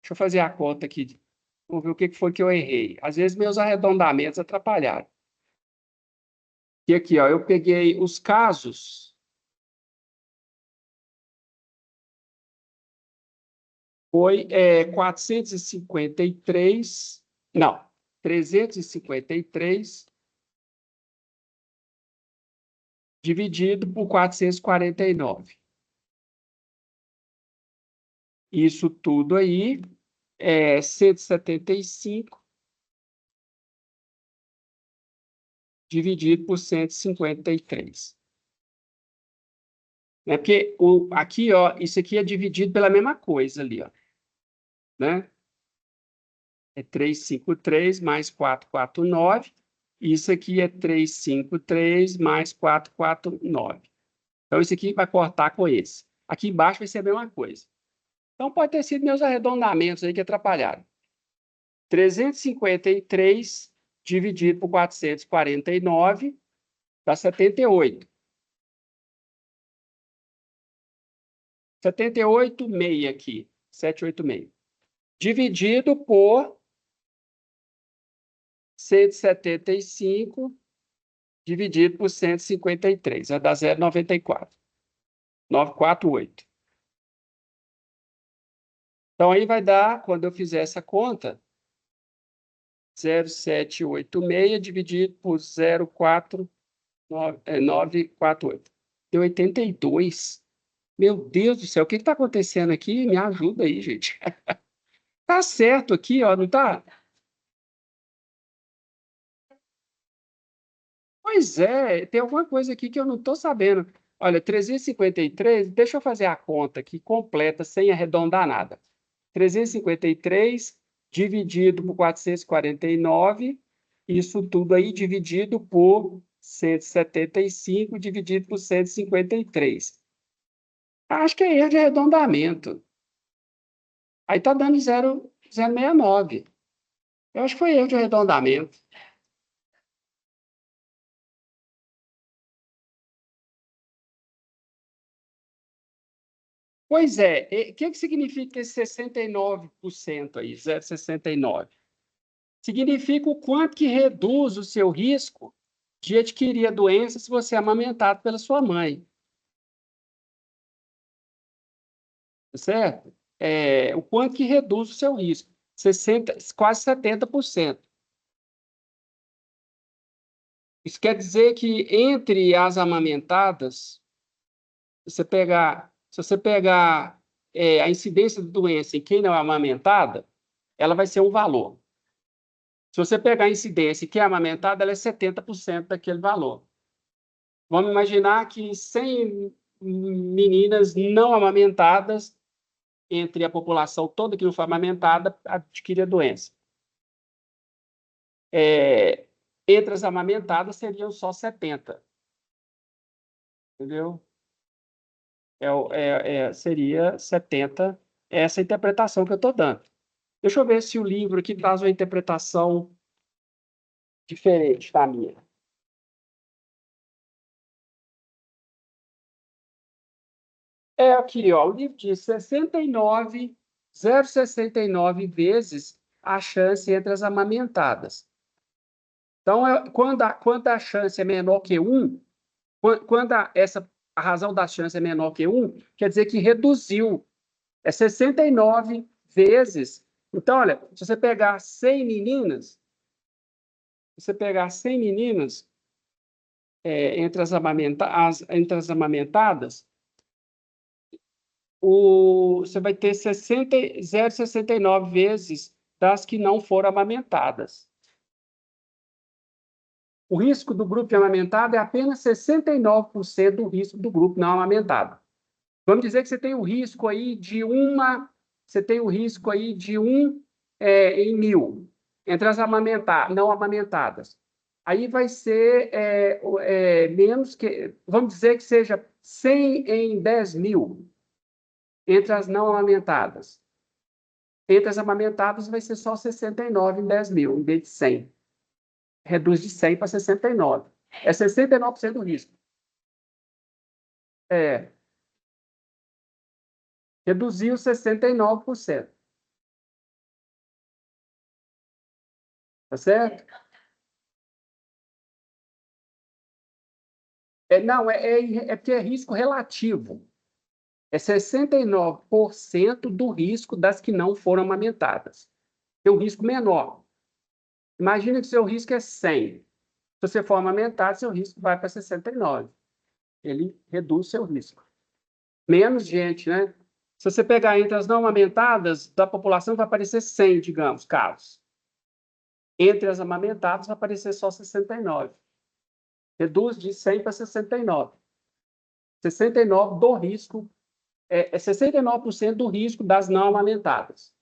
Deixa eu fazer a conta aqui. Vamos ver o que foi que eu errei. Às vezes, meus arredondamentos atrapalharam. E aqui, ó, eu peguei os casos. Foi 453... Não, 353 dividido por 449. Isso tudo aí é 175 dividido por 153. É porque aqui, ó, isso aqui é dividido pela mesma coisa ali, ó, né? É 353 mais 449. Isso aqui é 353 mais 449. Então, isso aqui vai cortar com esse. Aqui embaixo vai ser a mesma coisa. Então, pode ter sido meus arredondamentos aí que atrapalharam. 353 dividido por 449 Dá 78. 78,6 aqui. 786. Dividido por 175, dividido por 153. Vai dar 0,94. 948. Então, aí vai dar, quando eu fizer essa conta, 0,786 dividido por 0,948. Deu 82. Meu Deus do céu, o que está acontecendo aqui? Me ajuda aí, gente. Tá certo aqui, ó, não tá? Pois é, tem alguma coisa aqui que eu não estou sabendo. Olha, 353, deixa eu fazer a conta aqui completa, sem arredondar nada. 353 dividido por 449, isso tudo aí dividido por 175, dividido por 153. Acho que é erro de arredondamento. Aí está dando 0,069. Eu acho que foi erro de arredondamento. Pois é, o que significa esse 69% aí, 0,69? Significa o quanto que reduz o seu risco de adquirir a doença se você é amamentado pela sua mãe, tá certo? O quanto que reduz o seu risco, 60, quase 70%. Isso quer dizer que entre as amamentadas, se você pegar a incidência de doença em quem não é amamentada, ela vai ser um valor. Se você pegar a incidência e quem é amamentada, ela é 70% daquele valor. Vamos imaginar que 100 meninas não amamentadas, entre a população toda que não foi amamentada, adquire a doença. Entre as amamentadas, seriam só 70. Entendeu? Seria 70 essa interpretação que eu estou dando. Deixa eu ver se o livro aqui traz uma interpretação diferente da minha. Aqui, ó, o livro diz 0,69 vezes a chance entre as amamentadas. Então, quando a chance é menor que 1, quando a razão da chance é menor que 1, quer dizer que reduziu. É 69 vezes. Então, olha, se você pegar 100 meninas, entre as amamentadas, você vai ter 0,69 vezes das que não foram amamentadas. O risco do grupo amamentado é apenas 69% do risco do grupo não amamentado. Vamos dizer que você tem o risco aí de um em 1.000 entre as não amamentadas. Aí vai ser menos que, vamos dizer que seja 100 em 10.000 entre as não amamentadas. Entre as amamentadas vai ser só 69 em 10.000, em vez de 100. Reduz de 100 para 69. É 69% do risco. Reduziu 69%. Tá certo? Não, porque é risco relativo. É 69% do risco das que não foram amamentadas. Tem um risco menor. Imagina que seu risco é 100. Se você for amamentado, seu risco vai para 69. Ele reduz seu risco. Menos gente, né? Se você pegar entre as não amamentadas, da população vai aparecer 100, digamos, casos. Entre as amamentadas vai aparecer só 69. Reduz de 100 para 69. 69 do risco, 69% do risco das não amamentadas.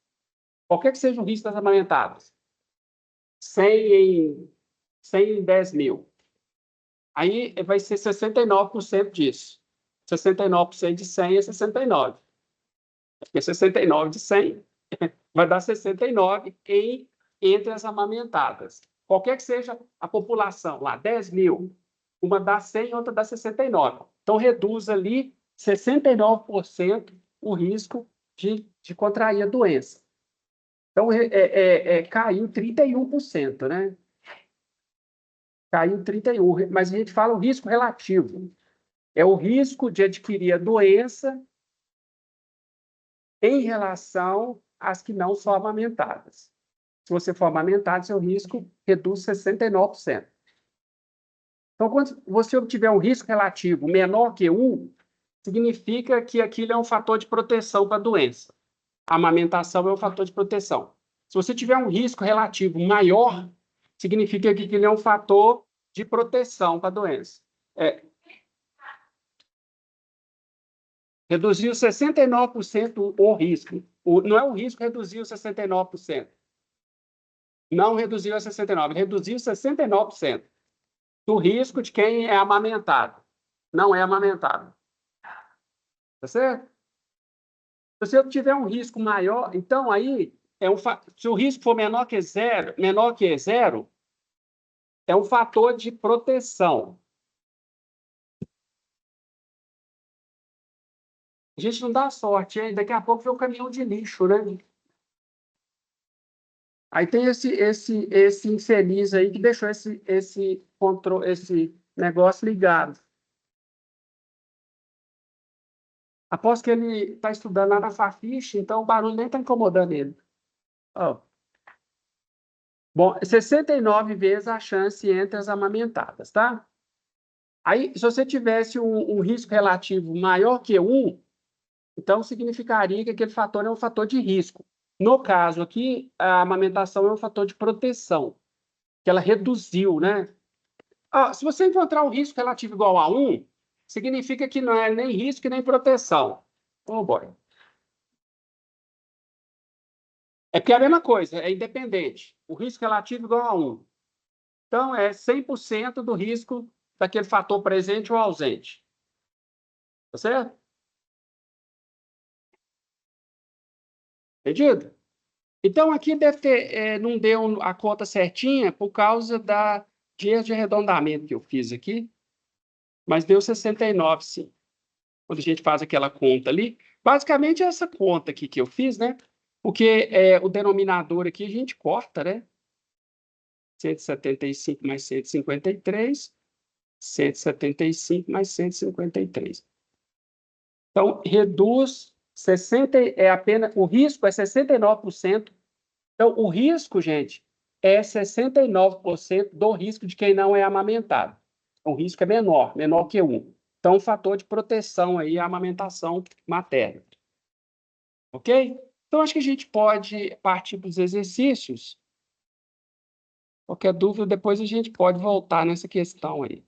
Qualquer que seja o risco das amamentadas. 100 em 10.000. Aí vai ser 69% disso. 69% de 100 é 69. Porque 69 de 100 vai dar 69 entre as amamentadas. Qualquer que seja a população lá, 10.000. Uma dá 100 e outra dá 69. Então, reduz ali 69% o risco de contrair a doença. Então, caiu 31%, né? Caiu 31%, mas a gente fala o risco relativo. É o risco de adquirir a doença em relação às que não são amamentadas. Se você for amamentado, seu risco reduz 69%. Então, quando você obtiver um risco relativo menor que 1, significa que aquilo é um fator de proteção para a doença. A amamentação é um fator de proteção. Se você tiver um risco relativo maior, significa que aquilo é um fator de proteção para a doença. Reduziu 69% o risco. Não é o risco que reduziu 69%. Não reduziu a 69%, reduziu 69% do risco de quem é amamentado. Não é amamentado. Tá certo? Se você tiver um risco maior, então aí se o risco for menor que zero, é um fator de proteção. A gente não dá sorte, hein? Daqui a pouco vem um caminhão de lixo, né? Aí tem esse infeliz aí que deixou esse negócio ligado. Aposto que ele está estudando lá na Fafiche, então o barulho nem está incomodando ele. Oh. Bom, 69 vezes a chance entre as amamentadas, tá? Aí, se você tivesse um risco relativo maior que 1, então significaria que aquele fator é um fator de risco. No caso aqui, a amamentação é um fator de proteção, que ela reduziu, né? Se você encontrar um risco relativo igual a 1, significa que não é nem risco nem proteção. Oh, boy. É porque é a mesma coisa, é independente. O risco relativo igual a 1. Então, é 100% do risco daquele fator presente ou ausente. Tá certo? Entendido? Então, aqui deve ter, não deu a conta certinha por causa de erro de arredondamento que eu fiz aqui, mas deu 69, sim. Quando a gente faz aquela conta ali, basicamente é essa conta aqui que eu fiz, né? Porque o denominador aqui a gente corta, né? 175 mais 153, 175 mais 153. Então, reduz 60, o risco é 69%. Então, o risco, gente, é 69% do risco de quem não é amamentado. O risco é menor que 1. Então, um fator de proteção aí é a amamentação materna. Ok? Então, acho que a gente pode partir para os exercícios. Qualquer dúvida, depois a gente pode voltar nessa questão aí.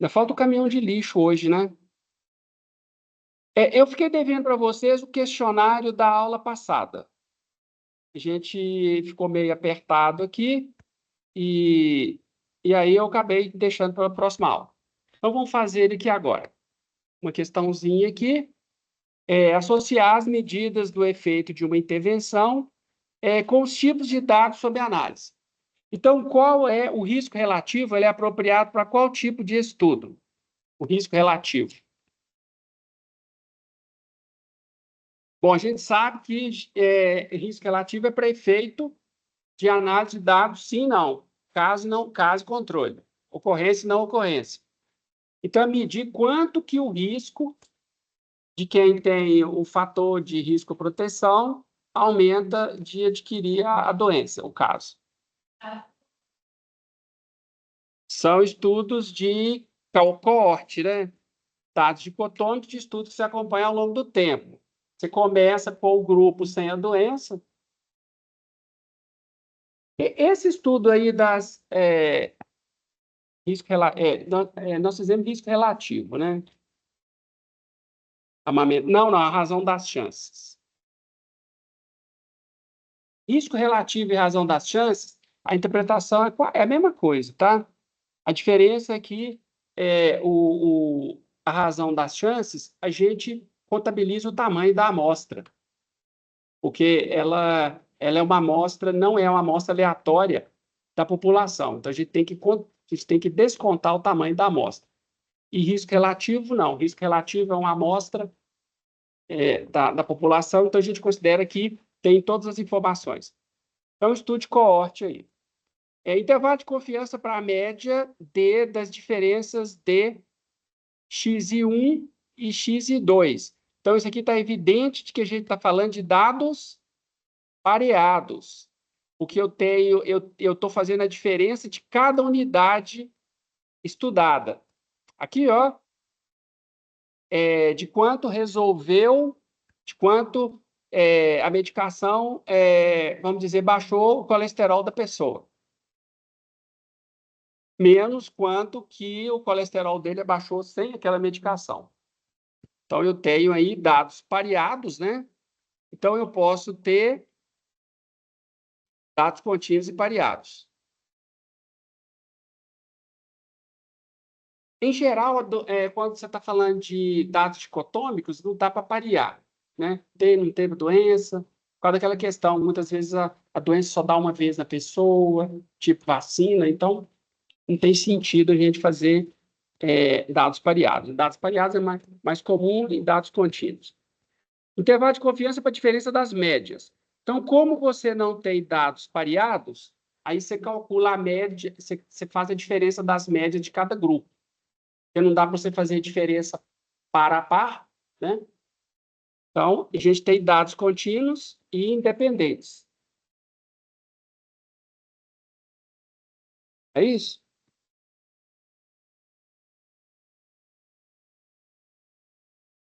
Ainda falta o caminhão de lixo hoje, né? Eu fiquei devendo para vocês o questionário da aula passada. A gente ficou meio apertado aqui e aí eu acabei deixando para a próxima aula. Então, vamos fazer ele aqui agora. Uma questãozinha aqui. Associar as medidas do efeito de uma intervenção com os tipos de dados sob análise. Então, qual é o risco relativo? Ele é apropriado para qual tipo de estudo? O risco relativo. Bom, a gente sabe que risco relativo é para efeito de análise de dados, sim, não. Caso controle. Ocorrência e não ocorrência. Então, é medir quanto que o risco de quem tem o fator de risco proteção aumenta de adquirir a doença, o caso. São estudos de coorte, né? Dados dicotômicos de estudos que se acompanham ao longo do tempo. Você começa com o grupo sem a doença. Esse estudo aí nós fizemos risco relativo, né? Não, a razão das chances. Risco relativo e razão das chances, a interpretação é a mesma coisa, tá? A diferença é que a razão das chances, a gente contabiliza o tamanho da amostra, porque ela ela é uma amostra, não é uma amostra aleatória da população. Então, a gente tem que descontar o tamanho da amostra. E risco relativo, não. Risco relativo é uma amostra da população, então a gente considera que tem todas as informações. Então, estude coorte aí. Intervalo de confiança para a média das diferenças de xi1 e xi2. Então, isso aqui está evidente de que a gente está falando de dados pareados. O que eu tenho, eu estou fazendo a diferença de cada unidade estudada. Aqui, ó, de quanto resolveu, de quanto a medicação, vamos dizer, baixou o colesterol da pessoa. Menos quanto que o colesterol dele abaixou sem aquela medicação. Então, eu tenho aí dados pareados, né? Então, eu posso ter dados contínuos e pareados. Em geral, quando você está falando de dados dicotômicos, não dá para parear, né? Não teve doença, por causa daquela questão, muitas vezes a doença só dá uma vez na pessoa, tipo vacina, então não tem sentido a gente fazer dados pareados. Dados pareados é mais comum em dados contínuos. Intervalo de confiança para a diferença das médias. Então, como você não tem dados pareados, aí você calcula a média, você faz a diferença das médias de cada grupo. Porque não dá para você fazer diferença par a par, né? Então, a gente tem dados contínuos e independentes. É isso?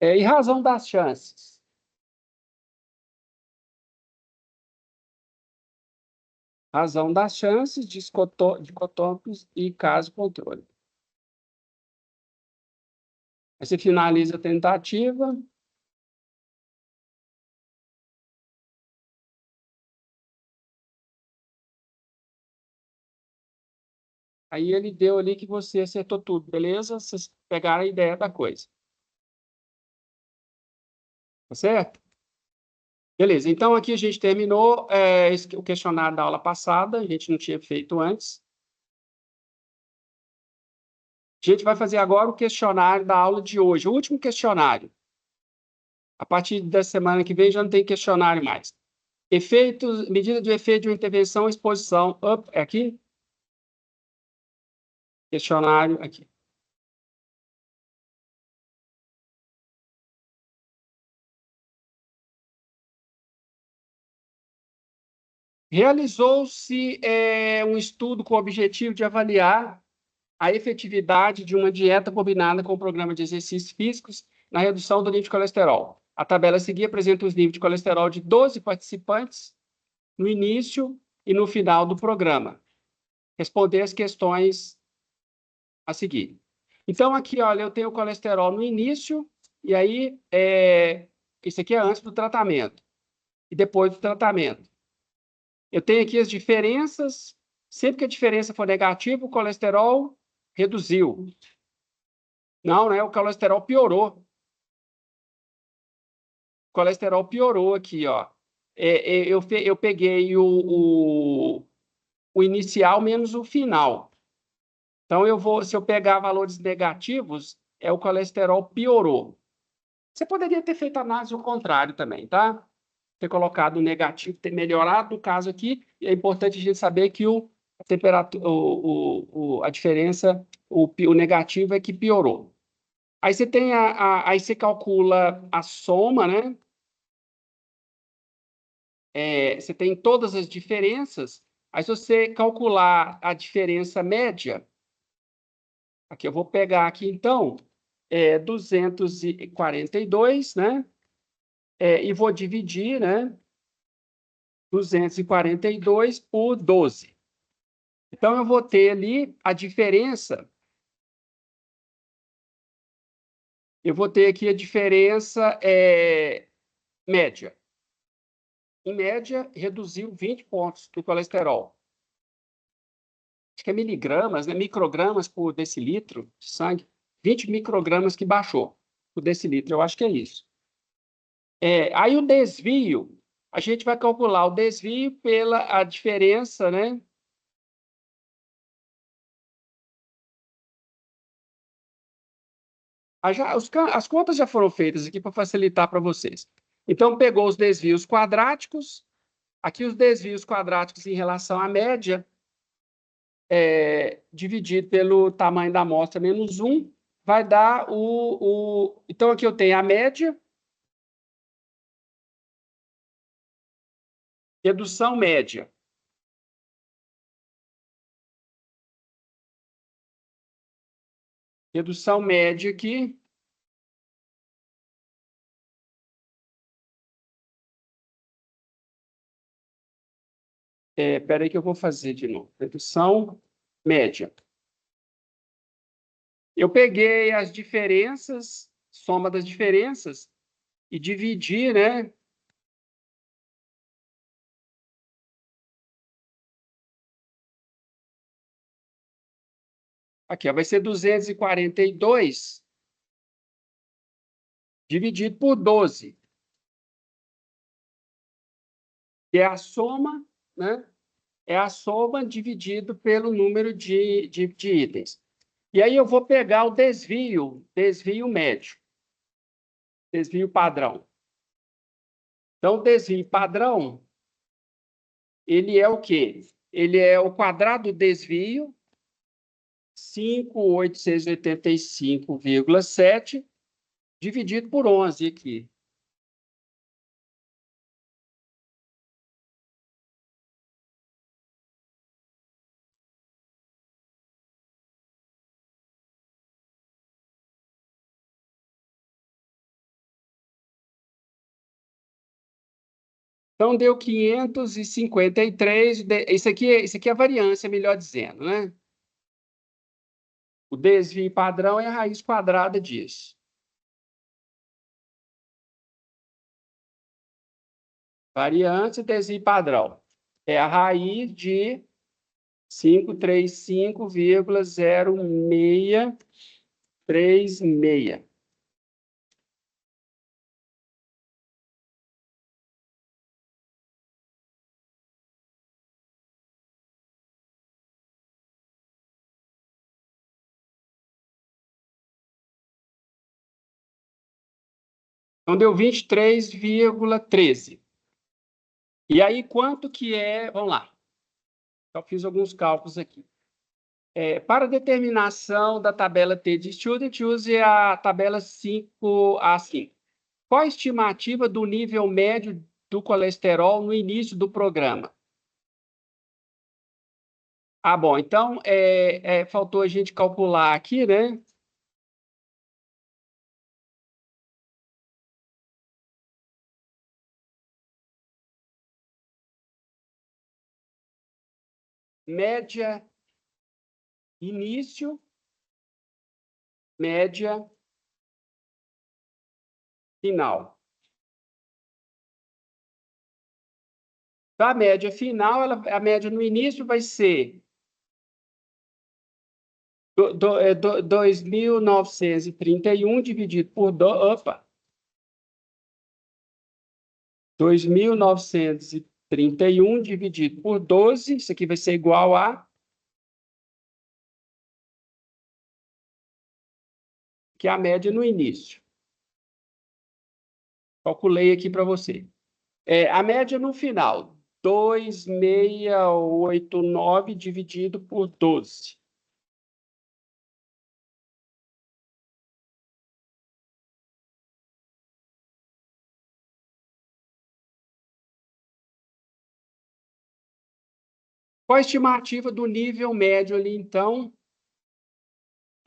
E razão das chances? Razão das chances, dicotômicos e caso controle. Aí você finaliza a tentativa. Aí ele deu ali que você acertou tudo, beleza? Vocês pegaram a ideia da coisa. Tá certo? Beleza, então aqui a gente terminou o questionário da aula passada, a gente não tinha feito antes. A gente vai fazer agora o questionário da aula de hoje, o último questionário. A partir da semana que vem já não tem questionário mais. Efeitos, medida de efeito de uma intervenção, exposição. É aqui? Questionário aqui. Realizou-se um estudo com o objetivo de avaliar a efetividade de uma dieta combinada com o programa de exercícios físicos na redução do nível de colesterol. A tabela a seguir apresenta os níveis de colesterol de 12 participantes no início e no final do programa. Responder as questões a seguir. Então, aqui, olha, eu tenho o colesterol no início, e aí, isso aqui é antes do tratamento, e depois do tratamento. Eu tenho aqui as diferenças, sempre que a diferença for negativa, o colesterol reduziu. Não, né? O colesterol piorou. O colesterol piorou aqui, ó. Eu peguei o inicial menos o final. Então, se eu pegar valores negativos, o colesterol piorou. Você poderia ter feito a análise ao contrário também, tá? Ter colocado o negativo, ter melhorado o caso aqui, e é importante a gente saber que a temperatura, a diferença, o negativo é que piorou. Aí você tem aí você calcula a soma, né? Você tem todas as diferenças. Aí, se você calcular a diferença média, aqui eu vou pegar aqui, então, 242, né? E vou dividir, né? 242 por 12. Então, eu vou ter ali a diferença. Eu vou ter aqui a diferença média. Em média, reduziu 20 pontos do colesterol. Acho que é miligramas, né? Microgramas por decilitro de sangue. 20 microgramas que baixou por decilitro. Eu acho que é isso. Aí o desvio A gente vai calcular o desvio pela a diferença, né? As contas já foram feitas aqui para facilitar para vocês. Então, pegou os desvios quadráticos, aqui os desvios quadráticos em relação à média, dividido pelo tamanho da amostra menos 1, vai dar Então, aqui eu tenho a média, redução média. Redução média aqui. Espera aí que eu vou fazer de novo. Redução média. Eu peguei as diferenças, soma das diferenças, e dividi, né? Aqui, ó, vai ser 242 dividido por 12, que é a soma, né? É a soma dividido pelo número de itens. E aí eu vou pegar o desvio médio, desvio padrão. Então, o desvio padrão, ele é o quê? Ele é o quadrado do desvio, 5.885,7, dividido por 11 aqui. Então, deu 553. Isso aqui é a variância, melhor dizendo, né? O desvio padrão é a raiz quadrada disso. Variância, desvio padrão. É a raiz de 535,0636. Então, deu 23,13. E aí, quanto que é... Vamos lá. Eu fiz alguns cálculos aqui. Para determinação da tabela T de Student, use a tabela 5A5. Qual a estimativa do nível médio do colesterol no início do programa? Ah, bom, então faltou a gente calcular aqui, né? Média início, média final. Então, a média final, a média no início vai ser 2.931 dividido por 2.931 dividido por 12, isso aqui vai ser igual a... que é a média no início. Calculei aqui para você. A média no final, 2.689 dividido por 12. Qual a estimativa do nível médio ali, então?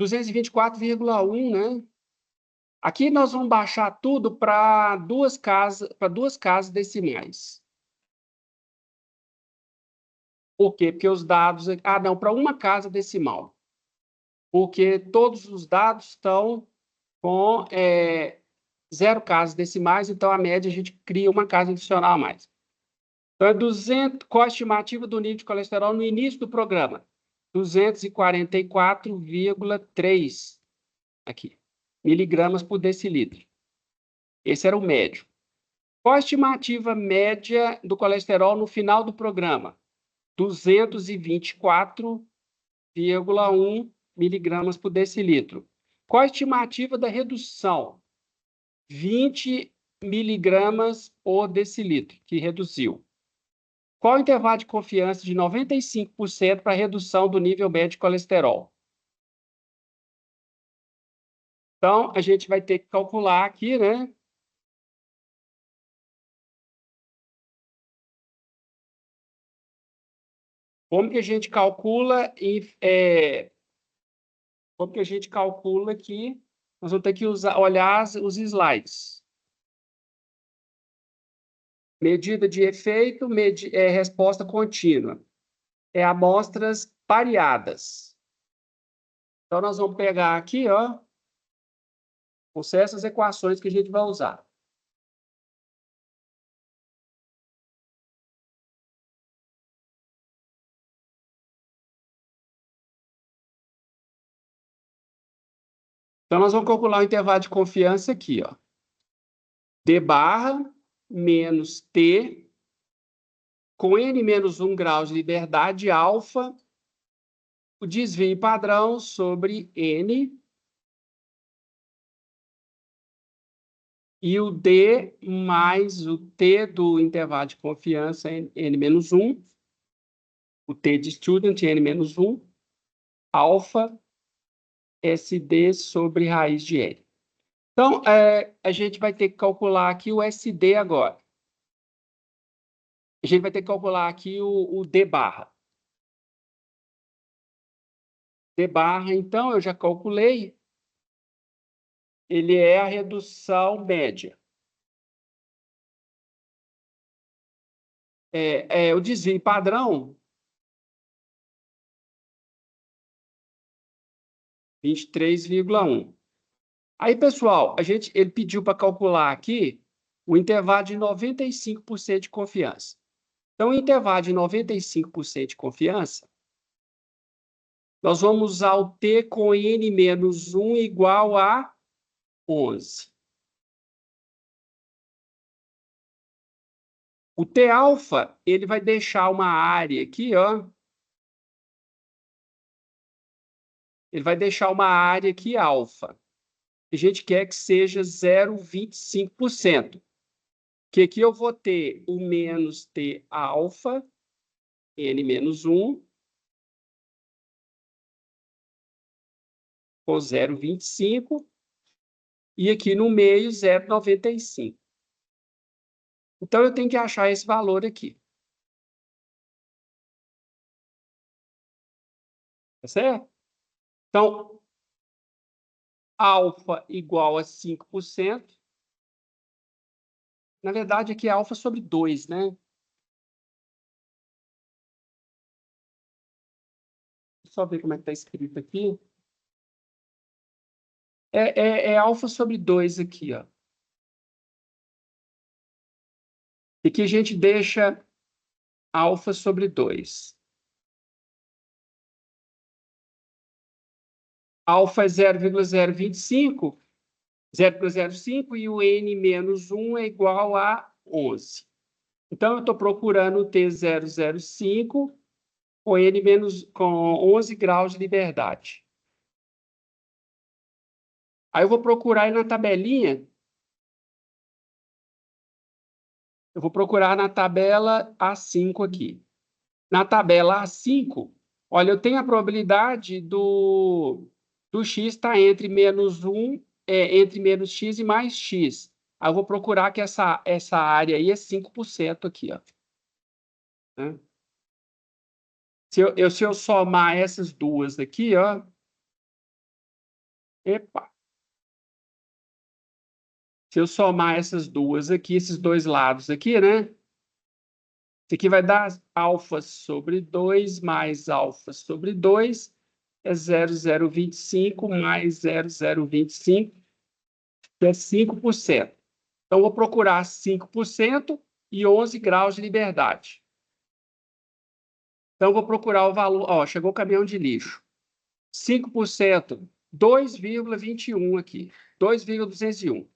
224,1, né? Aqui nós vamos baixar tudo para duas casas decimais. Por quê? Porque os dados... Ah, não, para uma casa decimal. Porque todos os dados estão com 0 casas decimais, então a média a gente cria uma casa adicional a mais. Então, 200, qual a estimativa do nível de colesterol no início do programa? 244,3 aqui, miligramas por decilitro. Esse era o médio. Qual a estimativa média do colesterol no final do programa? 224,1 miligramas por decilitro. Qual a estimativa da redução? 20 miligramas por decilitro, que reduziu. Qual o intervalo de confiança de 95% para redução do nível médio de colesterol? Então, a gente vai ter que calcular aqui, né? Como que a gente calcula como que a gente calcula aqui? Nós vamos ter que olhar os slides. Medida de efeito, resposta contínua. Amostras pareadas. Então, nós vamos pegar aqui, ó, vão ser essas equações que a gente vai usar. Então, nós vamos calcular o intervalo de confiança aqui, ó. D barra menos T com N menos 1 grau de liberdade alfa, o desvio padrão sobre N e o D mais o T do intervalo de confiança N menos 1, o T de student N menos 1, alfa SD sobre raiz de N. Então, a gente vai ter que calcular aqui o SD agora. A gente vai ter que calcular aqui o D barra. D barra, então, eu já calculei. Ele é a redução média. O desvio padrão, 23,1. Aí, pessoal, ele pediu para calcular aqui o intervalo de 95% de confiança. Então, o intervalo de 95% de confiança, nós vamos usar o T com N menos 1 igual a 11. O T alfa, ele vai deixar uma área aqui, ó. Ele vai deixar uma área aqui alfa. A gente quer que seja 0,25%. Que aqui eu vou ter o menos T alfa, N menos 1, com 0,25, e aqui no meio 0,95. Então, eu tenho que achar esse valor aqui. Tá certo? Então, alfa igual a 5%. Na verdade, aqui é alfa sobre 2, né? Deixa eu só ver como é que está escrito aqui. É alfa sobre 2 aqui, ó. E aqui a gente deixa alfa sobre 2. Alfa é 0,025, 0,05 e o N menos 1 é igual a 11. Então, eu estou procurando o T005 com N menos, com 11 graus de liberdade. Aí eu vou procurar aí na tabelinha. Eu vou procurar na tabela A5 aqui. Na tabela A5, olha, eu tenho a probabilidade do x estar entre menos 1, entre menos x e mais x. Aí eu vou procurar que essa área aí é 5% aqui, ó. Né? Se eu somar essas duas aqui, ó. Epa! Se eu somar essas duas aqui, esses dois lados aqui, né? Isso aqui vai dar alfa sobre 2 mais alfa sobre 2 é 0,025 mais 0,025, que é 5%. Então, vou procurar 5% e 11 graus de liberdade. Então, vou procurar o valor. Ó, chegou o caminhão de lixo. 5%, 2,21 aqui. 2,201.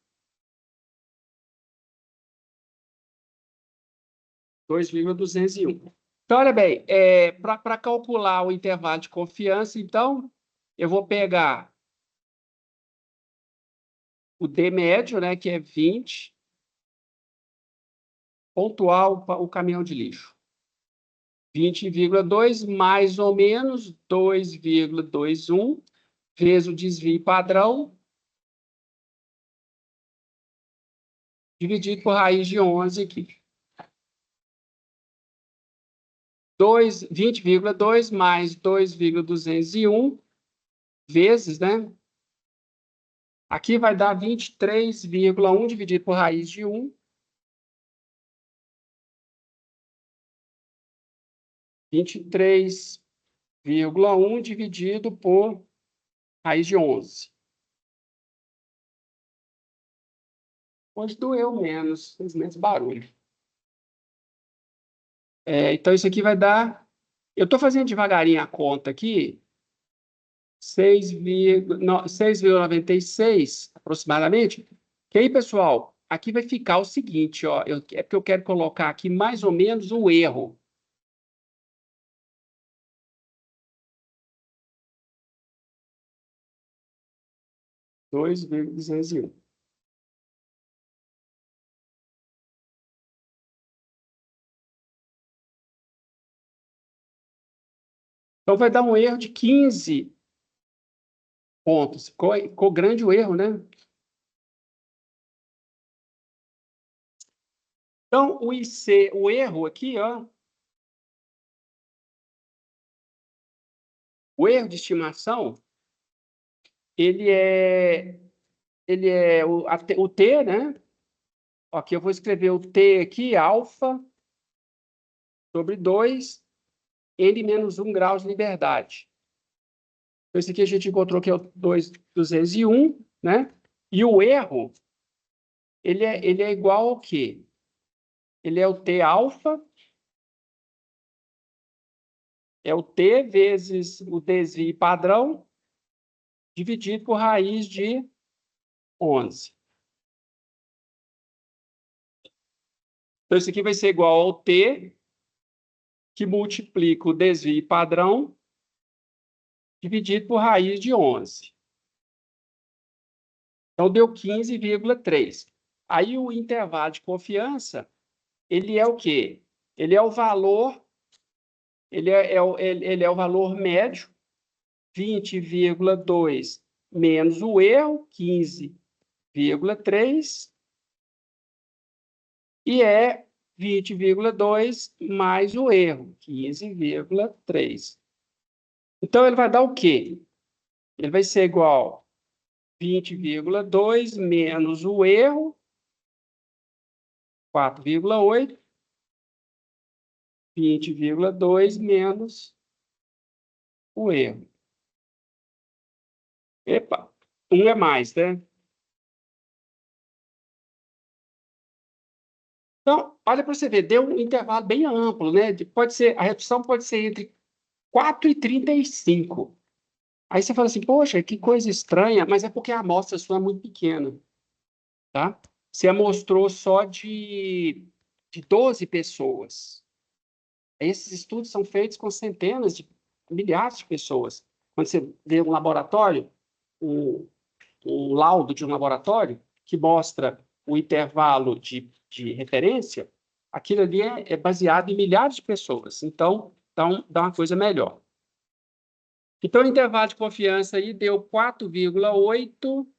2,201. Então, olha bem, para calcular o intervalo de confiança, então, eu vou pegar o D médio, né, que é 20, pontuar o caminhão de lixo. 20,2 mais ou menos 2,21 vezes o desvio padrão, dividido por raiz de 11 aqui. 20,2 mais 2,201 vezes, né? Aqui vai dar 23,1 dividido por raiz de 1. 23,1 dividido por raiz de 11. Hoje doeu menos, fez menos barulho. Então, isso aqui vai dar... Eu estou fazendo devagarinho a conta aqui. 6,96 aproximadamente. Que aí, pessoal, aqui vai ficar o seguinte, ó, é porque eu quero colocar aqui mais ou menos o erro. Dois vírgula 201. Então, vai dar um erro de 15 pontos. Ficou grande o erro, né? Então, o IC, o erro aqui, ó, o erro de estimação, ele é o T, né? Aqui eu vou escrever o T aqui, alfa, sobre 2, N menos 1 grau de liberdade. Então, esse aqui a gente encontrou que é o 201, né? E o erro, ele é igual ao quê? Ele é o T alfa, é o T vezes o desvio padrão, dividido por raiz de 11. Então, isso aqui vai ser igual ao T, que multiplica o desvio padrão, dividido por raiz de 11. Então, deu 15,3. Aí, o intervalo de confiança, ele é o quê? Ele é o valor, ele é o valor médio, 20,2 menos o erro, 15,3, e é 20,2 mais o erro, 15,3. Então, ele vai dar o quê? Ele vai ser igual a 20,2 menos o erro, 4,8, 20,2 menos o erro. Epa, um é mais, né? Então, olha para você ver, deu um intervalo bem amplo, né? A redução pode ser entre 4 e 35. Aí você fala assim, poxa, que coisa estranha, mas é porque a amostra sua é muito pequena, tá? Você amostrou só de 12 pessoas. Esses estudos são feitos com centenas de milhares de pessoas. Quando você vê um laboratório, um laudo de um laboratório que mostra o intervalo de referência, aquilo ali é baseado em milhares de pessoas. Então, dá uma coisa melhor. Então, o intervalo de confiança aí deu 4,8.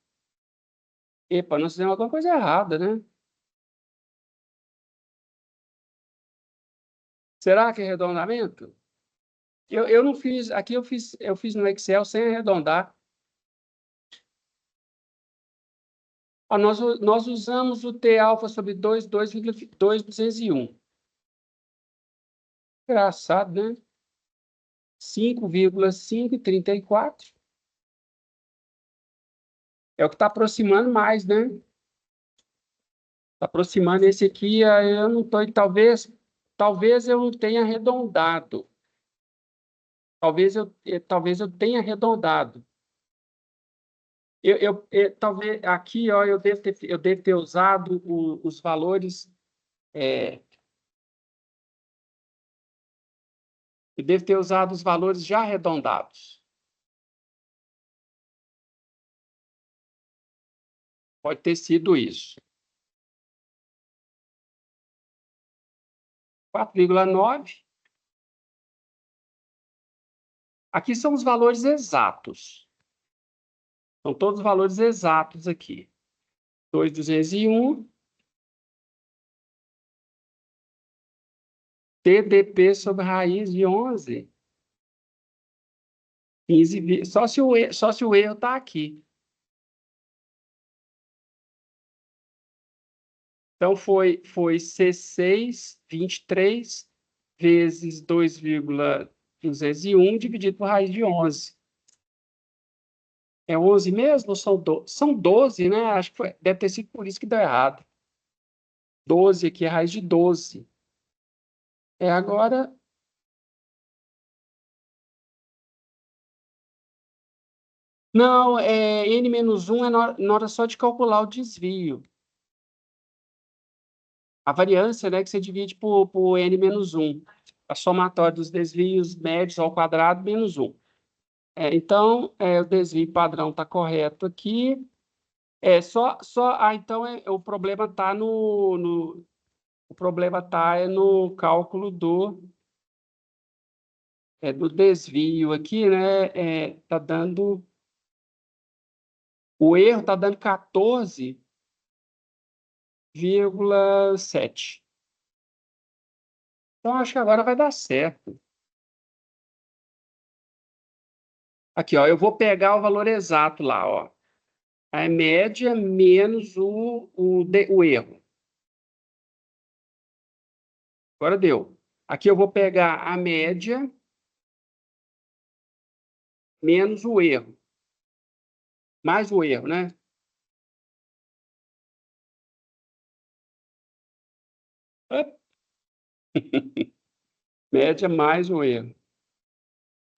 Epa, nós fizemos alguma coisa errada, né? Será que é arredondamento? Eu não fiz, aqui eu fiz no Excel sem arredondar. Nós usamos o T alfa sobre 2,201. Engraçado, né? 5,534. É o que está aproximando mais, né? Está aproximando esse aqui, eu não estou, talvez eu não tenha arredondado. Talvez eu tenha arredondado. Talvez aqui, ó, eu devo ter usado os valores Eu devo ter usado os valores já arredondados. Pode ter sido isso. 4,9. Aqui são os valores exatos. São todos os valores exatos aqui. 2.201. TDP sobre raiz de 11. 15, só se o erro está aqui. Então, foi C6, 23, vezes 2,201 dividido por raiz de 11. É 11 mesmo ou são 12? São 12, né? Acho que deve ter sido por isso que deu errado. 12 aqui é raiz de 12. Agora... Não, N-1 é na hora só de calcular o desvio. A variância, né, que você divide por N-1. A somatória dos desvios médios ao quadrado menos 1. Então, o desvio padrão está correto aqui. Então, o problema está o problema está no cálculo do desvio aqui, né? Tá dando... O erro está dando 14,7. Então, acho que agora vai dar certo. Aqui, ó, eu vou pegar o valor exato lá, ó. A média menos o erro. Agora deu. Aqui eu vou pegar a média menos o erro. Mais o erro, né? Média mais o erro.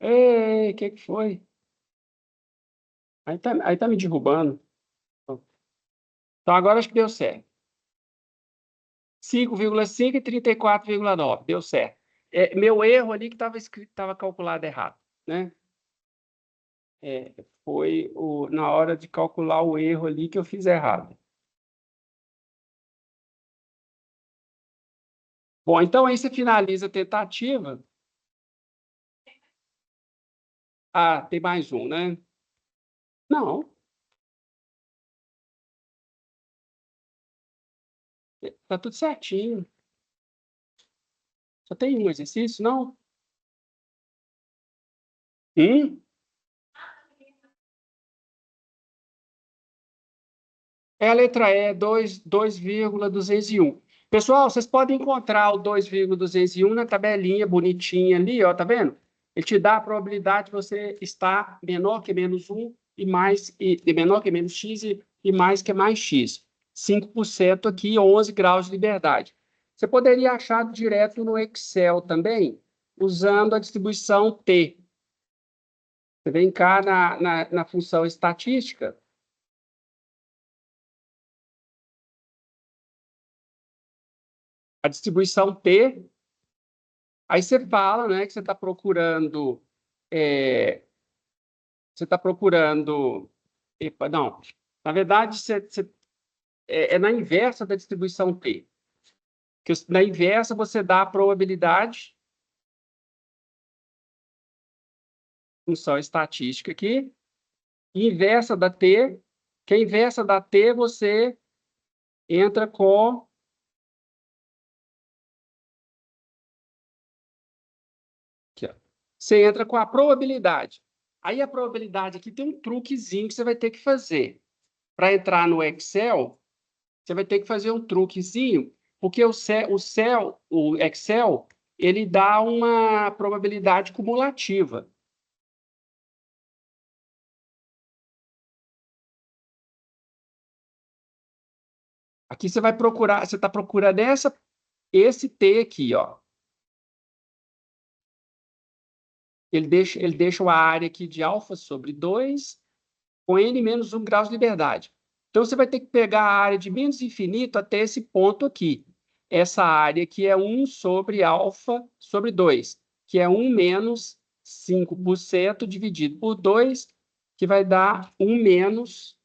Ei, o que foi? Aí tá me derrubando. Então, agora acho que deu certo. 5,5 e 34,9. Deu certo. Meu erro ali que estava calculado errado, né? Foi na hora de calcular o erro ali que eu fiz errado. Bom, então aí você finaliza a tentativa. Ah, tem mais um, né? Não, tá tudo certinho. Só tem um exercício, não? A letra E, 2,201. Pessoal, vocês podem encontrar o 2,201 na tabelinha bonitinha ali, ó, tá vendo? Ele te dá a probabilidade de você estar menor que menos 1 e menor que menos x e mais que mais x. 5% aqui, 11 graus de liberdade. Você poderia achar direto no Excel também, usando a distribuição T. Você vem cá na função estatística. A distribuição T, aí você fala, né, que você está procurando, epa, não, na verdade, na inversa da distribuição T, que na inversa você dá a probabilidade, função estatística aqui, e inversa da T, que a inversa da T você entra com... Aqui, ó. Você entra com a probabilidade. Aí a probabilidade aqui tem um truquezinho que você vai ter que fazer. Para entrar no Excel, você vai ter que fazer um truquezinho, porque o Excel, ele dá uma probabilidade cumulativa. Aqui você vai procurar, você está procurando esse T aqui, ó. Ele deixa a área aqui de alfa sobre 2 com n menos 1 grau de liberdade. Então, você vai ter que pegar a área de menos infinito até esse ponto aqui. Essa área aqui é 1 sobre alfa sobre 2. que é 1 menos 5% dividido por 2, que vai dar 1 menos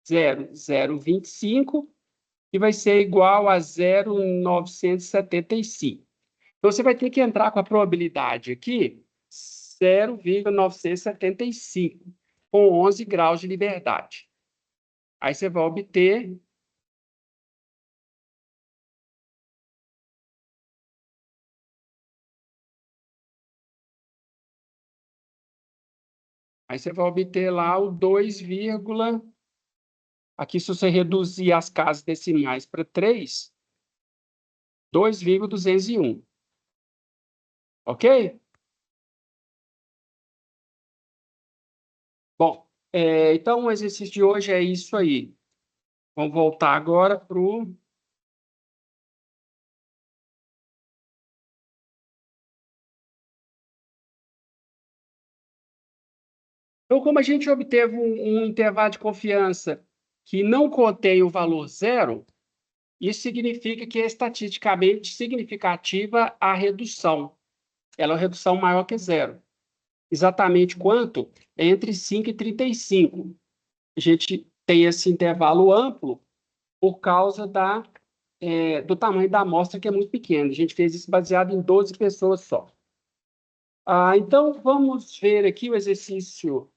0,025, que vai ser igual a 0,975. Então, você vai ter que entrar com a probabilidade aqui, 0,975, com 11 graus de liberdade. Aí você vai obter lá o 2, aqui se você reduzir as casas decimais para 3, 2,201. Ok? Bom, então o exercício de hoje é isso aí. Vamos voltar agora para o... Então, como a gente obteve um intervalo de confiança que não contém o valor zero, isso significa que é estatisticamente significativa a redução. Ela é uma redução maior que zero. Exatamente quanto? É entre 5 e 35. A gente tem esse intervalo amplo por causa do tamanho da amostra, que é muito pequena. A gente fez isso baseado em 12 pessoas só. Então, vamos ver aqui o exercício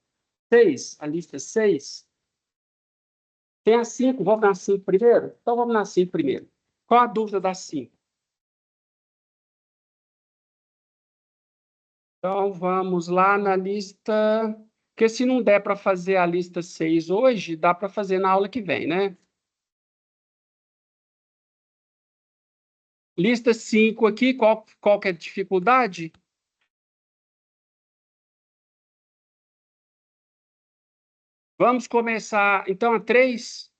6, a lista 6. Tem a 5, vamos na 5 primeiro? Então, vamos na 5 primeiro. Qual a dúvida da 5? Então, vamos lá na lista... Porque se não der para fazer a lista 6 hoje, dá para fazer na aula que vem, né? Lista 5 aqui, qual que é a dificuldade? Vamos começar, então, a 3.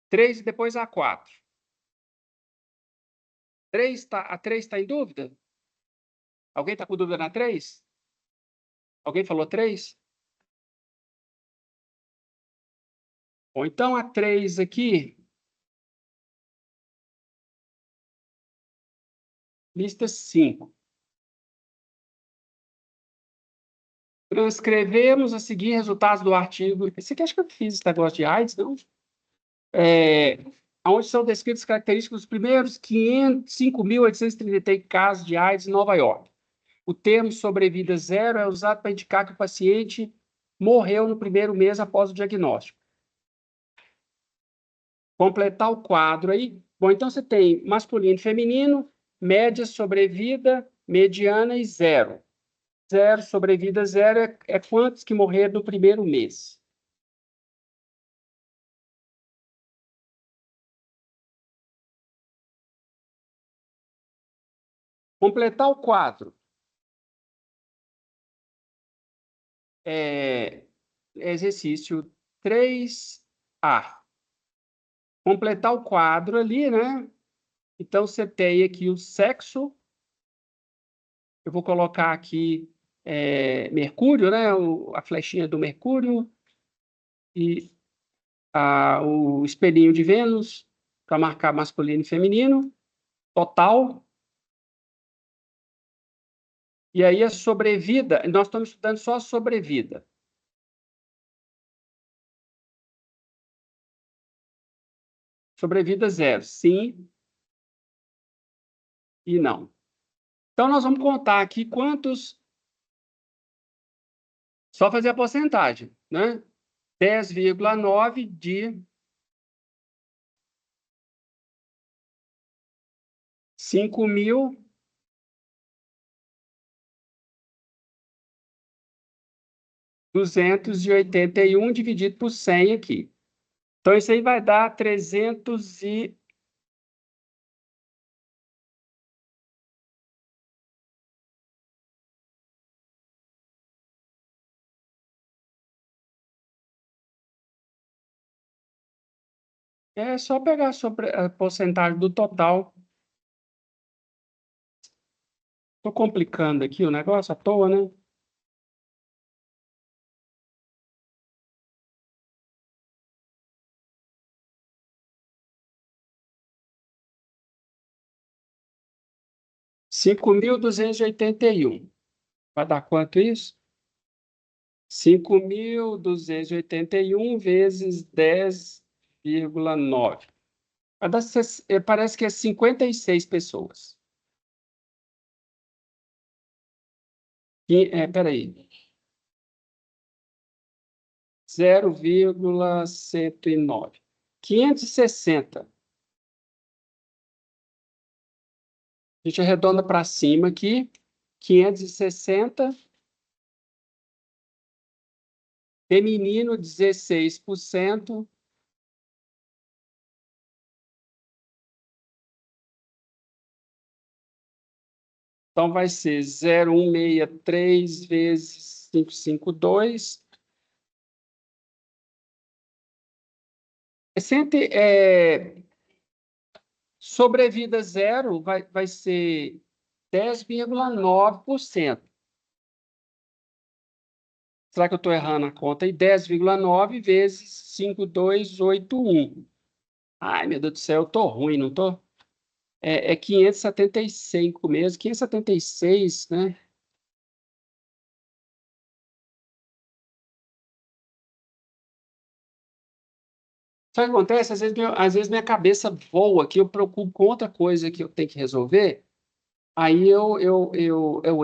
3 e depois a 4. A 3 está em dúvida? Alguém está com dúvida na 3? Alguém falou 3? Ou então a 3 aqui, lista 5. Transcrevemos a seguir resultados do artigo. Você quer que eu fiz esse negócio de AIDS, não? Onde são descritas as características dos primeiros 5.833 casos de AIDS em Nova York. O termo sobrevida zero é usado para indicar que o paciente morreu no primeiro mês após o diagnóstico. Completar o quadro aí. Bom, então você tem masculino e feminino, média, sobrevida, mediana e zero. Zero, sobrevida zero é quantos que morreram no primeiro mês. Completar o quadro. Exercício 3A. Completar o quadro ali, né? Então, você tem aqui o sexo. Eu vou colocar aqui Mercúrio, né? A flechinha do Mercúrio e o espelhinho de Vênus para marcar masculino e feminino. Total. E aí a sobrevida. Nós estamos estudando só a sobrevida. Sobrevida zero. Sim e não. Então, nós vamos contar aqui quantos... Só fazer a porcentagem, né? 10,9 de 5.281 dividido por 100 aqui. Então, isso aí vai dar 300 e... É só pegar a porcentagem do total. Estou complicando aqui o negócio à toa, né? 5.281. Vai dar quanto isso? 5.281 vezes 10,9. Vai dar, parece que é 56 pessoas. Peraí. 0,109. 560. A gente arredonda para cima aqui. 560. Feminino, 16%. Então, vai ser 0,163 vezes 552. Sobrevida zero vai ser 10,9%. Será que eu estou errando a conta aí? 10,9 vezes 5,281. Ai, meu Deus do céu, eu estou ruim, não estou? É 575 mesmo, 576, né? Sabe o que acontece? Às vezes minha cabeça voa aqui, eu preocupo com outra coisa que eu tenho que resolver, aí eu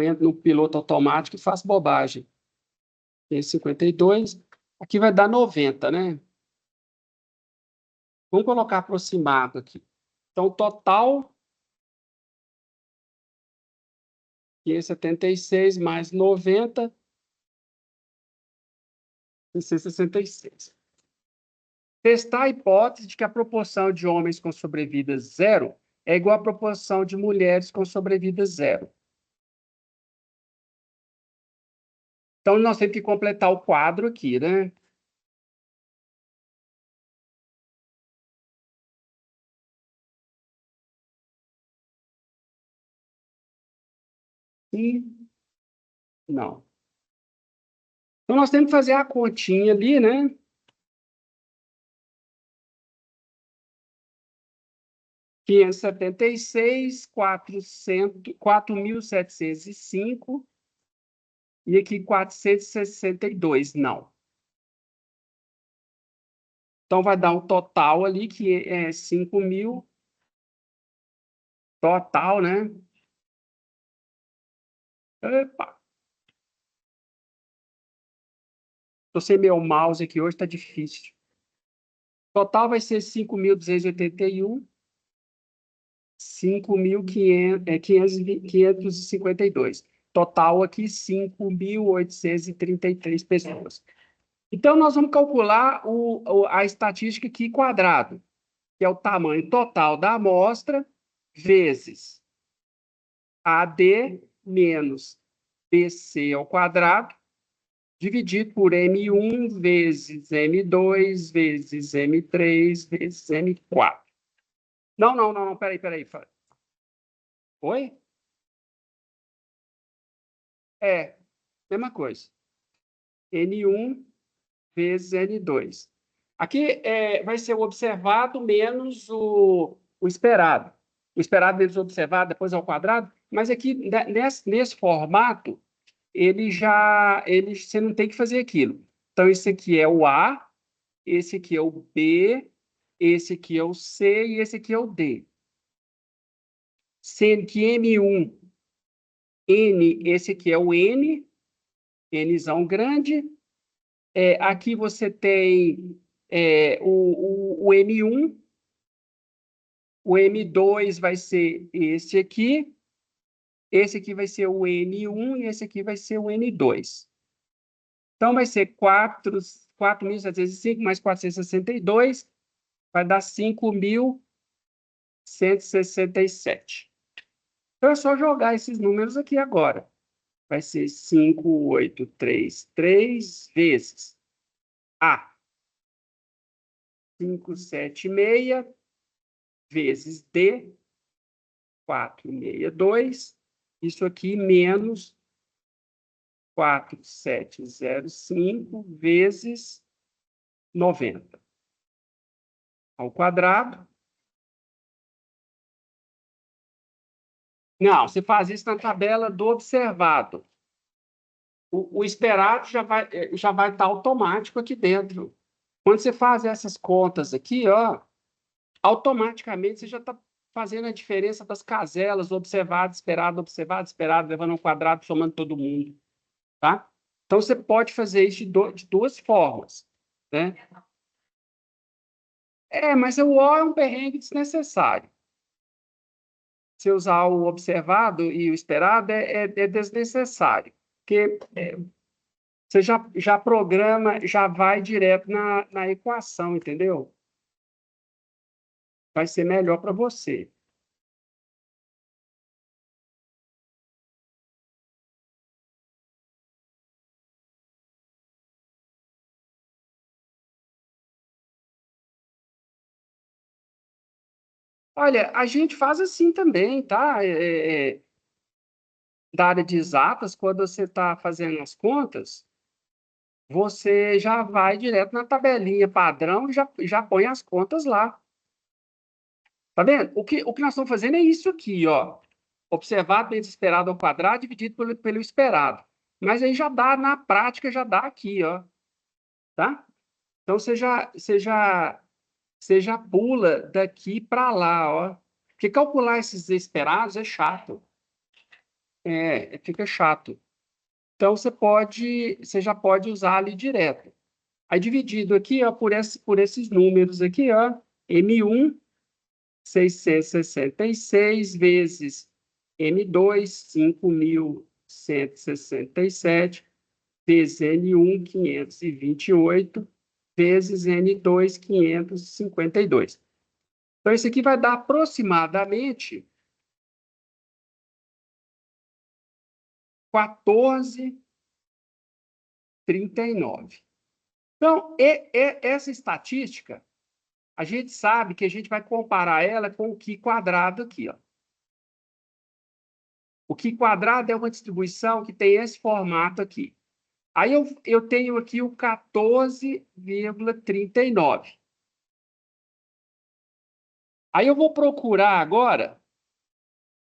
entro no piloto automático e faço bobagem. Tem 52, aqui vai dar 90, né? Vamos colocar aproximado aqui. Então, total, 576 mais 90, 666. Testar a hipótese de que a proporção de homens com sobrevida zero é igual à proporção de mulheres com sobrevida zero. Então, nós temos que completar o quadro aqui, né? E não. Então, nós temos que fazer a continha ali, né? 576, 4.705 e aqui 462. Não. Então, vai dar um total ali que é 5.000 total, né? Epa, tô sem meu mouse aqui hoje, tá difícil. Total vai ser 5.281, 5.552. Total aqui, 5.833 pessoas. Então, nós vamos calcular a estatística aqui quadrado, que é o tamanho total da amostra, vezes AD menos BC ao quadrado, dividido por M1 vezes M2 vezes M3 vezes M4. Não, peraí. Oi? É, mesma coisa. N1 vezes N2. Aqui vai ser o observado menos o esperado. O esperado menos o observado, depois ao quadrado. Mas aqui, nesse formato, você não tem que fazer aquilo. Então, esse aqui é o A, esse aqui é o B, esse aqui é o C e esse aqui é o D. Sendo que M1, N, esse aqui é o N, Nzão grande. Aqui você tem o M1, o M2 vai ser esse aqui vai ser o N1 e esse aqui vai ser o N2. Então, vai ser 4.705 mais 462, vai dar 5.167. Então, é só jogar esses números aqui agora. Vai ser 5.833 vezes A. 576 vezes D. 462. Isso aqui menos 4.705 vezes 90 ao quadrado. Não, você faz isso na tabela do observado. O esperado já vai estar automático aqui dentro. Quando você faz essas contas aqui, ó, automaticamente você já está fazendo a diferença das caselas, observado, esperado, levando um quadrado, somando todo mundo, tá? Então, você pode fazer isso de duas formas, né? Mas o O é um perrengue desnecessário. Se usar o observado e o esperado, é desnecessário, porque você já programa, já vai direto na equação, entendeu? Vai ser melhor para você. Olha, a gente faz assim também, tá? Da área de exatas, quando você está fazendo as contas, você já vai direto na tabelinha padrão e já põe as contas lá. Tá vendo? O que nós estamos fazendo é isso aqui, ó. Observado vezes esperado ao quadrado dividido pelo esperado. Mas aí já dá, na prática, já dá aqui, ó. Tá? Então você já pula daqui para lá, ó. Porque calcular esses esperados é chato. Fica chato. Então você já pode usar ali direto. Aí dividido aqui, ó, por esses números aqui, ó, M1, 666 vezes M2, 5.167 vezes N1, 528 vezes N2, 552. Então, isso aqui vai dar aproximadamente 14,39. Então, essa estatística, a gente sabe que a gente vai comparar ela com o Q quadrado aqui, ó. O Q quadrado é uma distribuição que tem esse formato aqui. Aí eu tenho aqui o 14,39. Aí eu vou procurar agora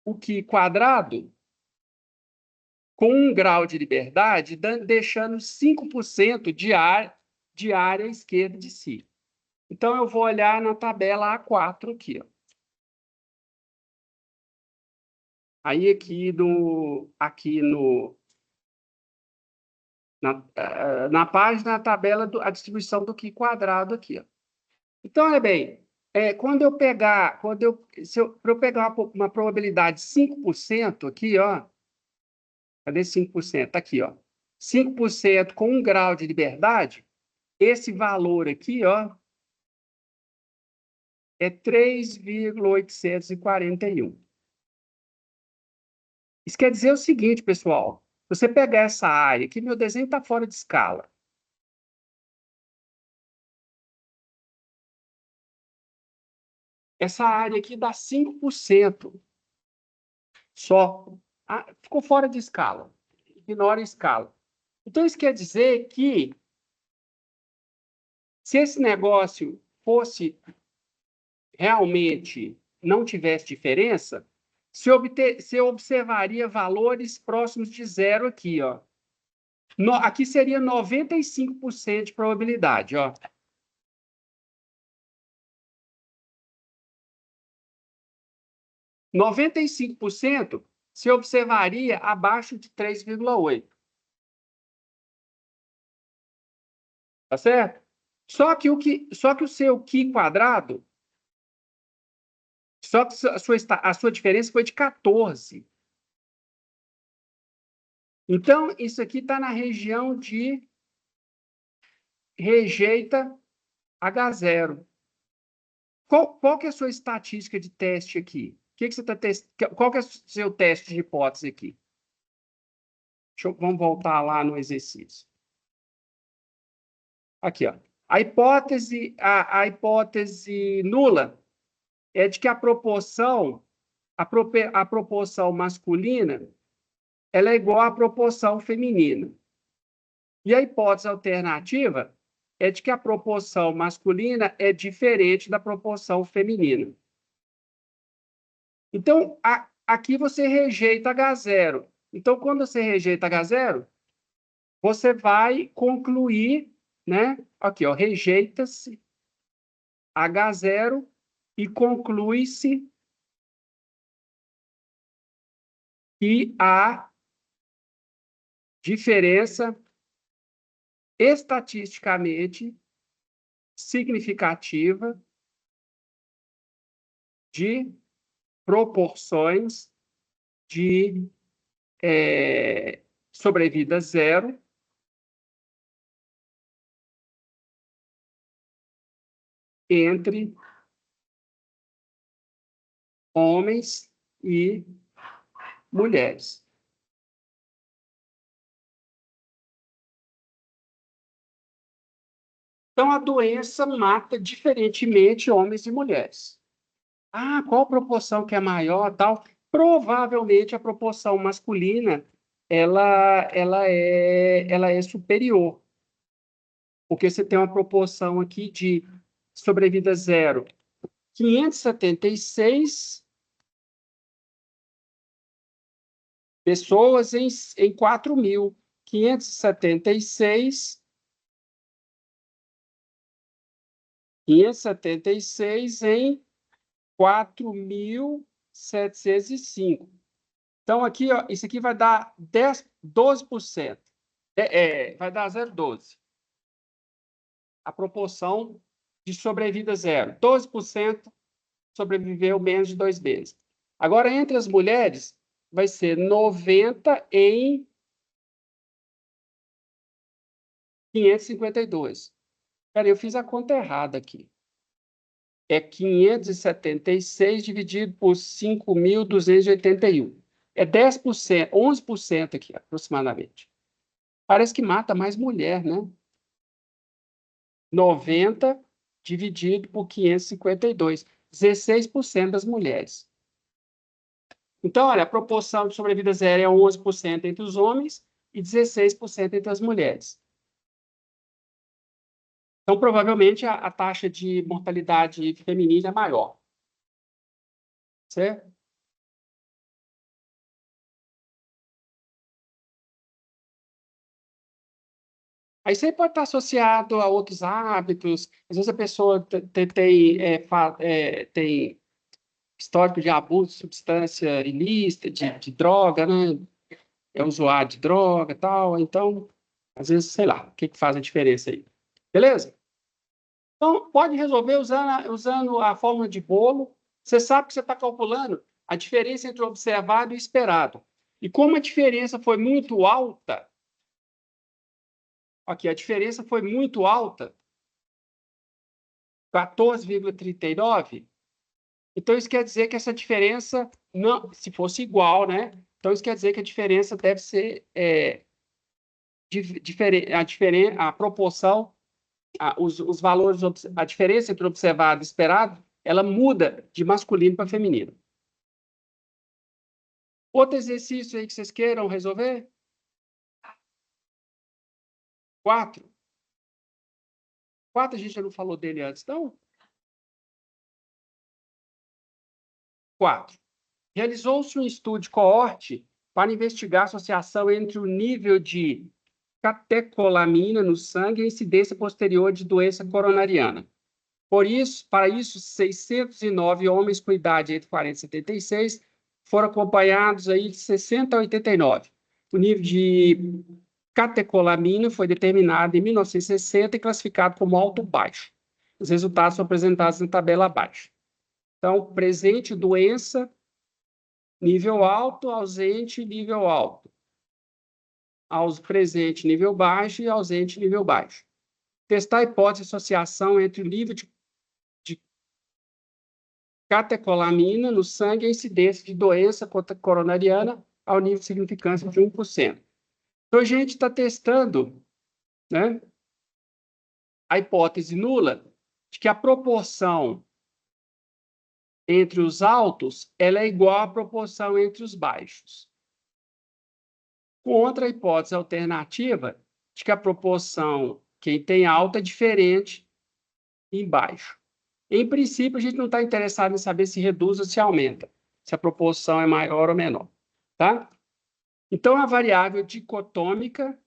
o Q quadrado com 1 grau de liberdade, deixando 5% de área esquerda de si. Então, eu vou olhar na tabela A4 aqui, ó. Aí, na página, a tabela, a distribuição do Q quadrado aqui, ó. Então, olha bem, para eu pegar uma probabilidade de 5% aqui, ó, cadê 5%? Tá aqui, ó. 5% com 1 grau de liberdade, esse valor aqui, ó, é 3,841. Isso quer dizer o seguinte, pessoal. Você pegar essa área aqui, meu desenho está fora de escala. Essa área aqui dá 5% só. Ficou fora de escala. Ignora a escala. Então, isso quer dizer que se esse negócio fosse realmente não tivesse diferença, você observaria valores próximos de zero aqui, ó. Aqui seria 95% de probabilidade, ó. 95% se observaria abaixo de 3,8. Tá certo? Só que o seu Q quadrado, só que a sua diferença foi de 14. Então, isso aqui está na região de rejeita H0. Qual que é a sua estatística de teste aqui? Que você tá Qual que é o seu teste de hipótese aqui? Vamos voltar lá no exercício. Aqui, ó. A hipótese nula é de que a proporção masculina, ela é igual à proporção feminina. E a hipótese alternativa é de que a proporção masculina é diferente da proporção feminina. Então, aqui você rejeita H0. Então, quando você rejeita H0, você vai concluir, né? Aqui, ó, rejeita-se H0 e conclui-se que há diferença estatisticamente significativa de proporções de sobrevida zero entre homens e mulheres. Então, a doença mata diferentemente homens e mulheres. Ah, qual proporção que é maior, tal? Provavelmente a proporção masculina ela é superior, porque você tem uma proporção aqui de sobrevida zero, 576 pessoas em 4.000, 576 em 4.705. Então, aqui, ó, isso aqui vai dar 12%. Vai dar 0,12. A proporção de sobrevida zero. 12% sobreviveu menos de 2 meses. Agora, entre as mulheres, vai ser 90 em 552. Peraí, eu fiz a conta errada aqui. É 576 dividido por 5.281. É 10%, 11% aqui, aproximadamente. Parece que mata mais mulher, né? 90 dividido por 552. 16% das mulheres. Então, olha, a proporção de sobrevida zero é 11% entre os homens e 16% entre as mulheres. Então, provavelmente, a taxa de mortalidade feminina é maior. Certo? Aí isso aí pode estar associado a outros hábitos. Às vezes a pessoa tem histórico de abuso de substância ilícita, de droga, né? É usuário de droga e tal. Então, às vezes, sei lá, o que faz a diferença aí. Beleza? Então, pode resolver usando a fórmula de bolo. Você sabe que você está calculando a diferença entre o observado e o esperado. E como a diferença foi muito alta, aqui, a diferença foi muito alta, 14,39. Então, isso quer dizer que essa diferença, não, se fosse igual, né? Então, isso quer dizer que a diferença deve ser a proporção, os valores, a diferença entre observado e esperado, ela muda de masculino para feminino. Outro exercício aí que vocês queiram resolver? 4. 4 a gente já não falou dele antes, não? 4. Realizou-se um estudo de coorte para investigar a associação entre o nível de catecolamina no sangue e a incidência posterior de doença coronariana. Para isso, 609 homens com idade entre 40 e 76 foram acompanhados aí de 60 a 89. O nível de catecolamina foi determinado em 1960 e classificado como alto ou baixo. Os resultados são apresentados na tabela abaixo. Então, presente doença, nível alto, ausente, nível alto. Presente, nível baixo e ausente, nível baixo. Testar a hipótese de associação entre o nível de catecolamina no sangue e a incidência de doença coronariana ao nível de significância de 1%. Então, a gente está testando, né, a hipótese nula de que a proporção entre os altos ela é igual à proporção entre os baixos. Contra a hipótese alternativa de que a proporção quem tem alta é diferente em baixo. Em princípio, a gente não está interessado em saber se reduz ou se aumenta. se a proporção é maior ou menor, tá? Então, a variável dicotômica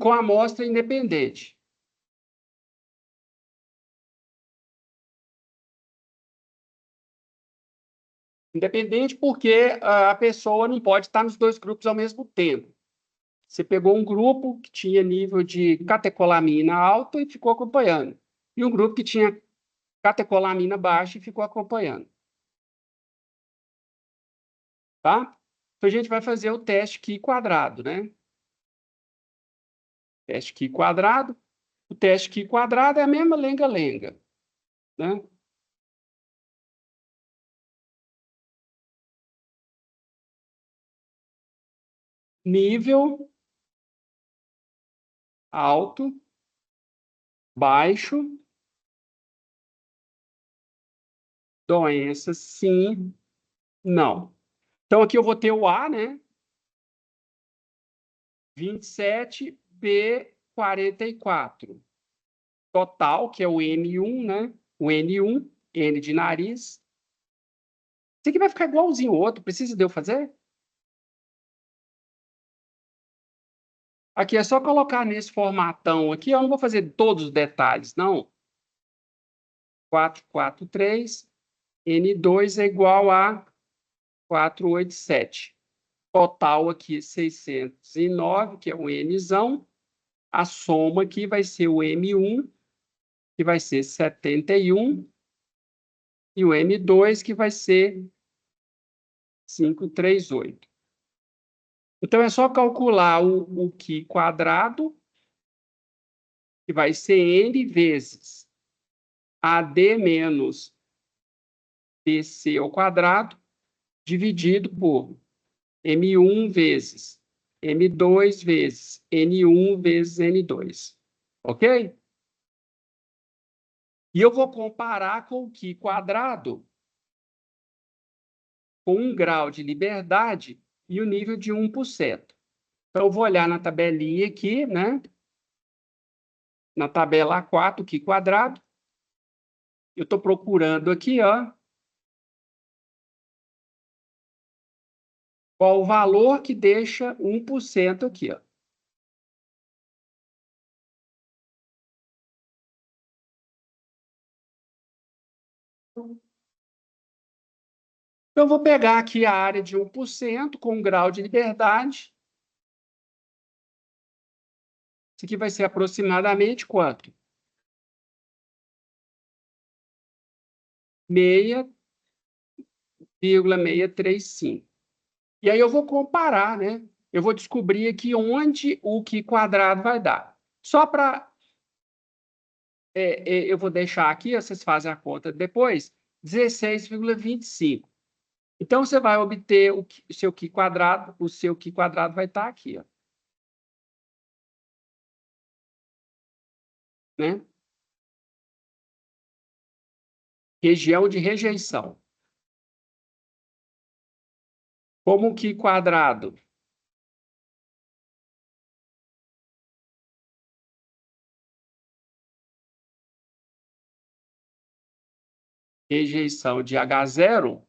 com amostra independente. Independente porque a pessoa não pode estar nos dois grupos ao mesmo tempo. Você pegou um grupo que tinha nível de catecolamina alto e ficou acompanhando. E um grupo que tinha catecolamina baixa e ficou acompanhando. Tá? Então, a gente vai fazer o teste Qi quadrado, né? Teste Qi quadrado. O teste Qi quadrado é a mesma lenga-lenga, né? Nível alto, baixo, doença, sim, não. Então, aqui eu vou ter o A, né? 27, B, 44. Total, que é o N1, né? O N1, N de nariz. Isso aqui vai ficar igualzinho o outro, precisa de eu fazer? Aqui é só colocar nesse formatão aqui, eu não vou fazer todos os detalhes, não. 443, N2 é igual a 487. Total aqui 609, que é o Nzão. A soma aqui vai ser o M1, que vai ser 71, e o M2, que vai ser 538. Então, é só calcular o Qi quadrado, que vai ser N vezes AD menos BC ao quadrado, dividido por M1 vezes M2 vezes N1 vezes N2. Ok? E eu vou comparar com o Qi quadrado com 1 grau de liberdade e o nível de 1%. Então, eu vou olhar na tabelinha aqui, né? Na tabela A4, Qi quadrado. Eu estou procurando aqui, ó, qual o valor que deixa 1% aqui, ó. Então, eu vou pegar aqui a área de 1% com um grau de liberdade. Isso aqui vai ser aproximadamente quanto? 6,635. E aí eu vou comparar, né? Eu vou descobrir aqui onde o Qi quadrado vai dar. Só para... eu vou deixar aqui, vocês fazem a conta depois, 16,25. Então, você vai obter o seu Qi quadrado, o seu Qi quadrado vai estar aqui, ó. Né? Região de rejeição. Como Qi quadrado? Rejeição de H0,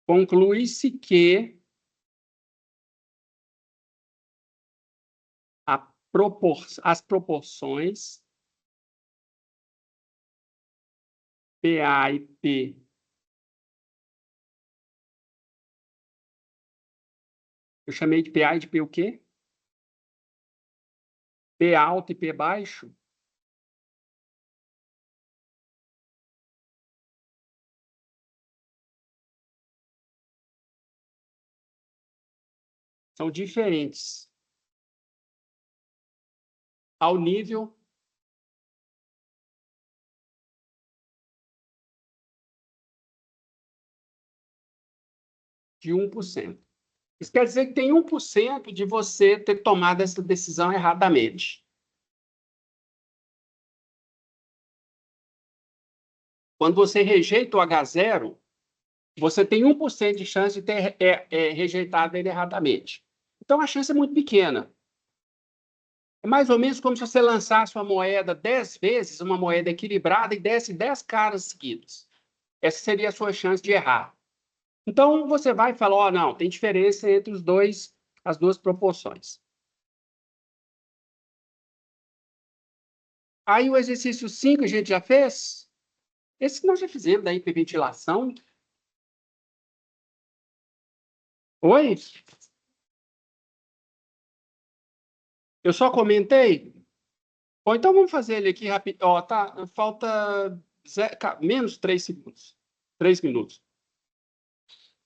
conclui-se que as proporções PA e P eu chamei de PA e de P o quê? P alto e P baixo? São diferentes ao nível de 1%. Isso quer dizer que tem 1% de você ter tomado essa decisão erradamente. Quando você rejeita o H0, você tem 1% de chance de ter rejeitado ele erradamente. Então, a chance é muito pequena. É mais ou menos como se você lançasse uma moeda 10 vezes, uma moeda equilibrada, e desse 10 caras seguidos. Essa seria a sua chance de errar. Então, você vai falar, ó, não, tem diferença entre as duas proporções. Aí o exercício 5 a gente já fez. Esse nós já fizemos da hiperventilação. Oi? Eu só comentei? Ou então vamos fazer ele aqui rápido. Ó, tá, falta menos 3 segundos. 3 minutos.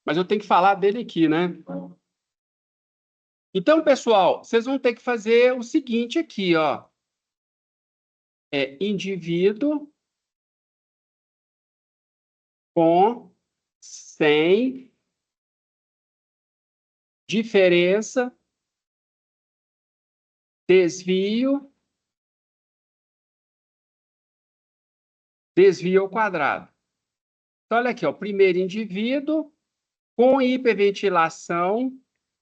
Mas eu tenho que falar dele aqui, né? Então, pessoal, vocês vão ter que fazer o seguinte aqui, ó. É indivíduo com, sem, diferença, desvio ao quadrado. Então, olha aqui, ó, primeiro indivíduo com hiperventilação,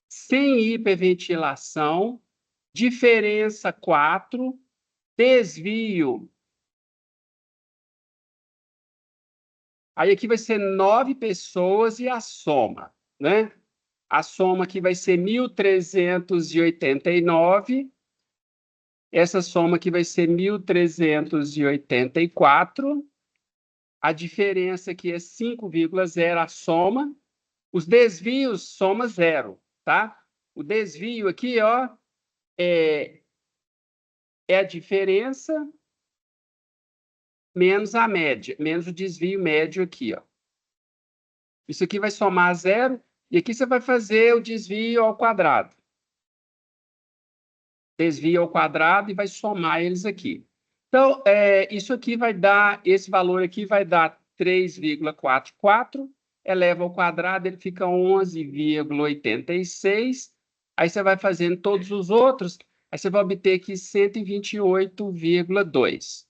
sem hiperventilação, diferença 4, desvio. Aí aqui vai ser 9 pessoas e a soma, né? A soma aqui vai ser 1.389. Essa soma aqui vai ser 1.384. A diferença aqui é 5,0 a soma. Os desvios soma zero, tá? O desvio aqui, ó, é a diferença menos a média, menos o desvio médio aqui, ó. Isso aqui vai somar zero, e aqui você vai fazer o desvio ao quadrado. Desvio ao quadrado e vai somar eles aqui. Então, isso aqui vai dar, esse valor aqui vai dar 3,44, eleva ao quadrado, ele fica 11,86. Aí você vai fazendo todos os outros, aí você vai obter aqui 128,2.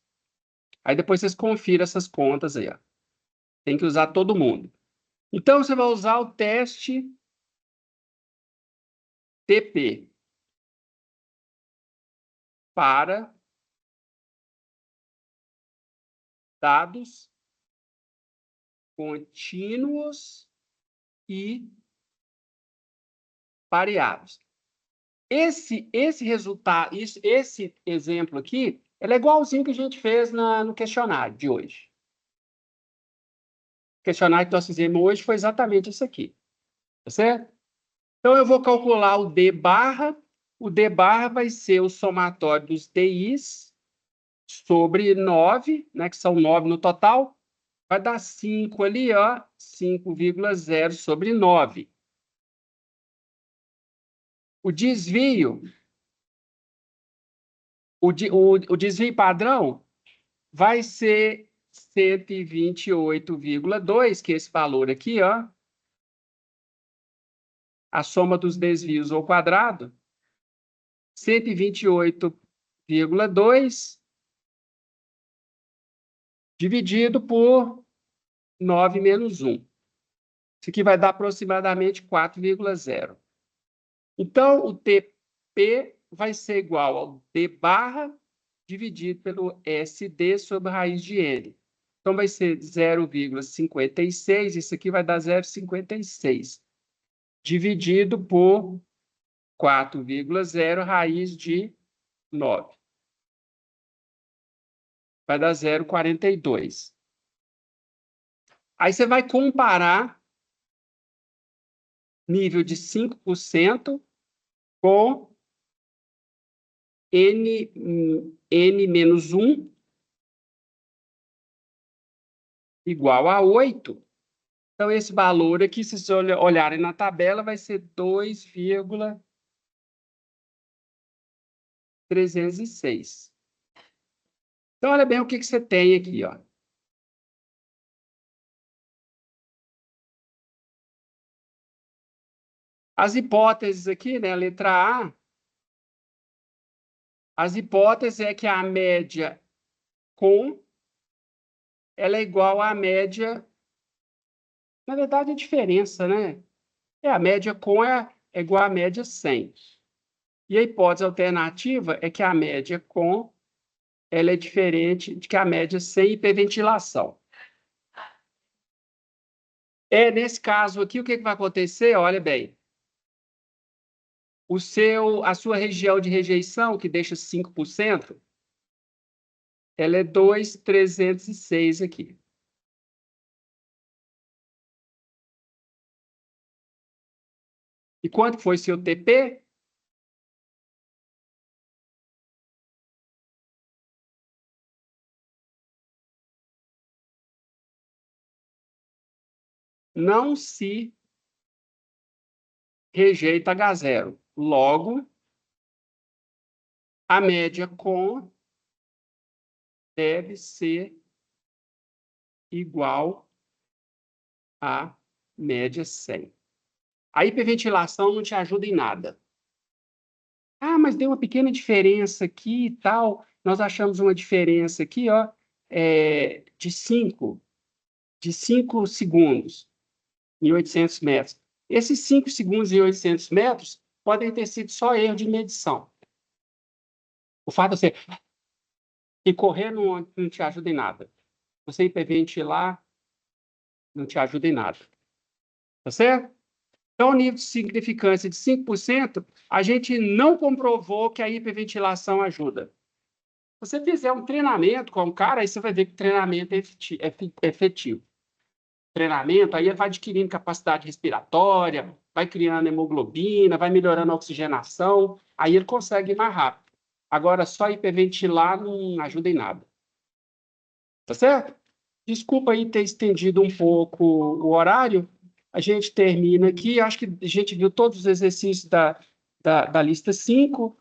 Aí depois vocês confiram essas contas aí, ó. Tem que usar todo mundo. Então, você vai usar o teste TP para dados contínuos e pareados. Esse resultado, esse exemplo aqui, ele é igualzinho que a gente fez no questionário de hoje. O questionário que nós fizemos hoje foi exatamente isso aqui. Tá certo? Então, eu vou calcular o D barra. O D barra vai ser o somatório dos DIs sobre 9, né, que são 9 no total. Vai dar 5 ali, ó, 5,0 sobre 9. O desvio, o desvio padrão vai ser 128,2, que é esse valor aqui, ó. A soma dos desvios ao quadrado, 128,2 dividido por 9 menos 1. Isso aqui vai dar aproximadamente 4,0. Então, o TP vai ser igual ao D barra dividido pelo SD sobre raiz de N. Então, vai ser 0,56, isso aqui vai dar 0,56, dividido por 4,0 raiz de 9. Vai dar 0,42. Aí você vai comparar nível de 5% com N menos 1 igual a 8. Então, esse valor aqui, se vocês olharem na tabela, vai ser 2,306. Então, olha bem o que você tem aqui, ó. As hipóteses aqui, né? Letra A. As hipóteses é que a média com ela é igual à média. Na verdade, a diferença, né? A média com é igual à média 100. E a hipótese alternativa é que a média com ela é diferente de que a média sem hiperventilação. Nesse caso aqui, o que vai acontecer? Olha bem, a sua região de rejeição, que deixa 5%, ela é 2.306 aqui. E quanto foi seu TP? Não se rejeita H0. Logo, a média com deve ser igual à média 100. A hiperventilação não te ajuda em nada. Ah, mas deu uma pequena diferença aqui e tal. Nós achamos uma diferença aqui, ó, de 5 segundos em 800 metros. Esses 5 segundos em 800 metros podem ter sido só erro de medição. O fato de você e correr não te ajuda em nada. Você hiperventilar não te ajuda em nada. Tá certo? Então, o nível de significância de 5%, a gente não comprovou que a hiperventilação ajuda. Se você fizer um treinamento com o cara, aí você vai ver que o treinamento é efetivo. Treinamento, aí ele vai adquirindo capacidade respiratória, vai criando hemoglobina, vai melhorando a oxigenação, aí ele consegue ir mais rápido. Agora, só hiperventilar não ajuda em nada. Tá certo? Desculpa aí ter estendido um pouco o horário. A gente termina aqui. Acho que a gente viu todos os exercícios da lista 5.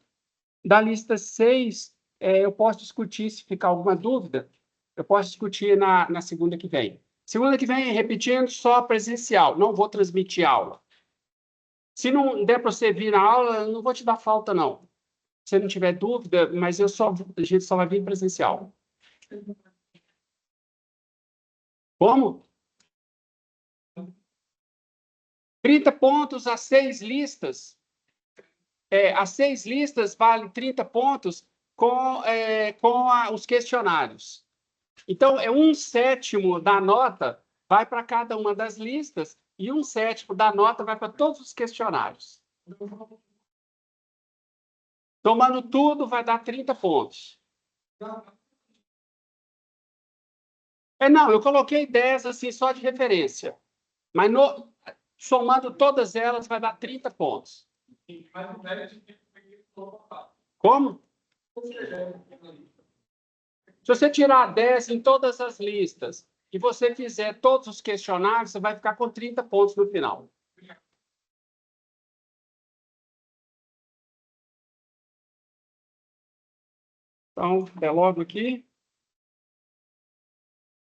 Da lista 6, eu posso discutir, se ficar alguma dúvida, eu posso discutir na segunda que vem. Segunda que vem, repetindo, só presencial. Não vou transmitir aula. Se não der para você vir na aula, eu não vou te dar falta, não. Se você não tiver dúvida, mas a gente só vai vir presencial. Como? 30 pontos a 6 listas. As 6 listas valem 30 pontos com os questionários. Então, 1/7 da nota vai para cada uma das listas e 1/7 da nota vai para todos os questionários. Tomando tudo, vai dar 30 pontos. Não, eu coloquei 10 assim, só de referência. Mas somando todas elas, vai dar 30 pontos. Como? Se você tirar 10 em todas as listas e você fizer todos os questionários, você vai ficar com 30 pontos no final. Então, é logo aqui.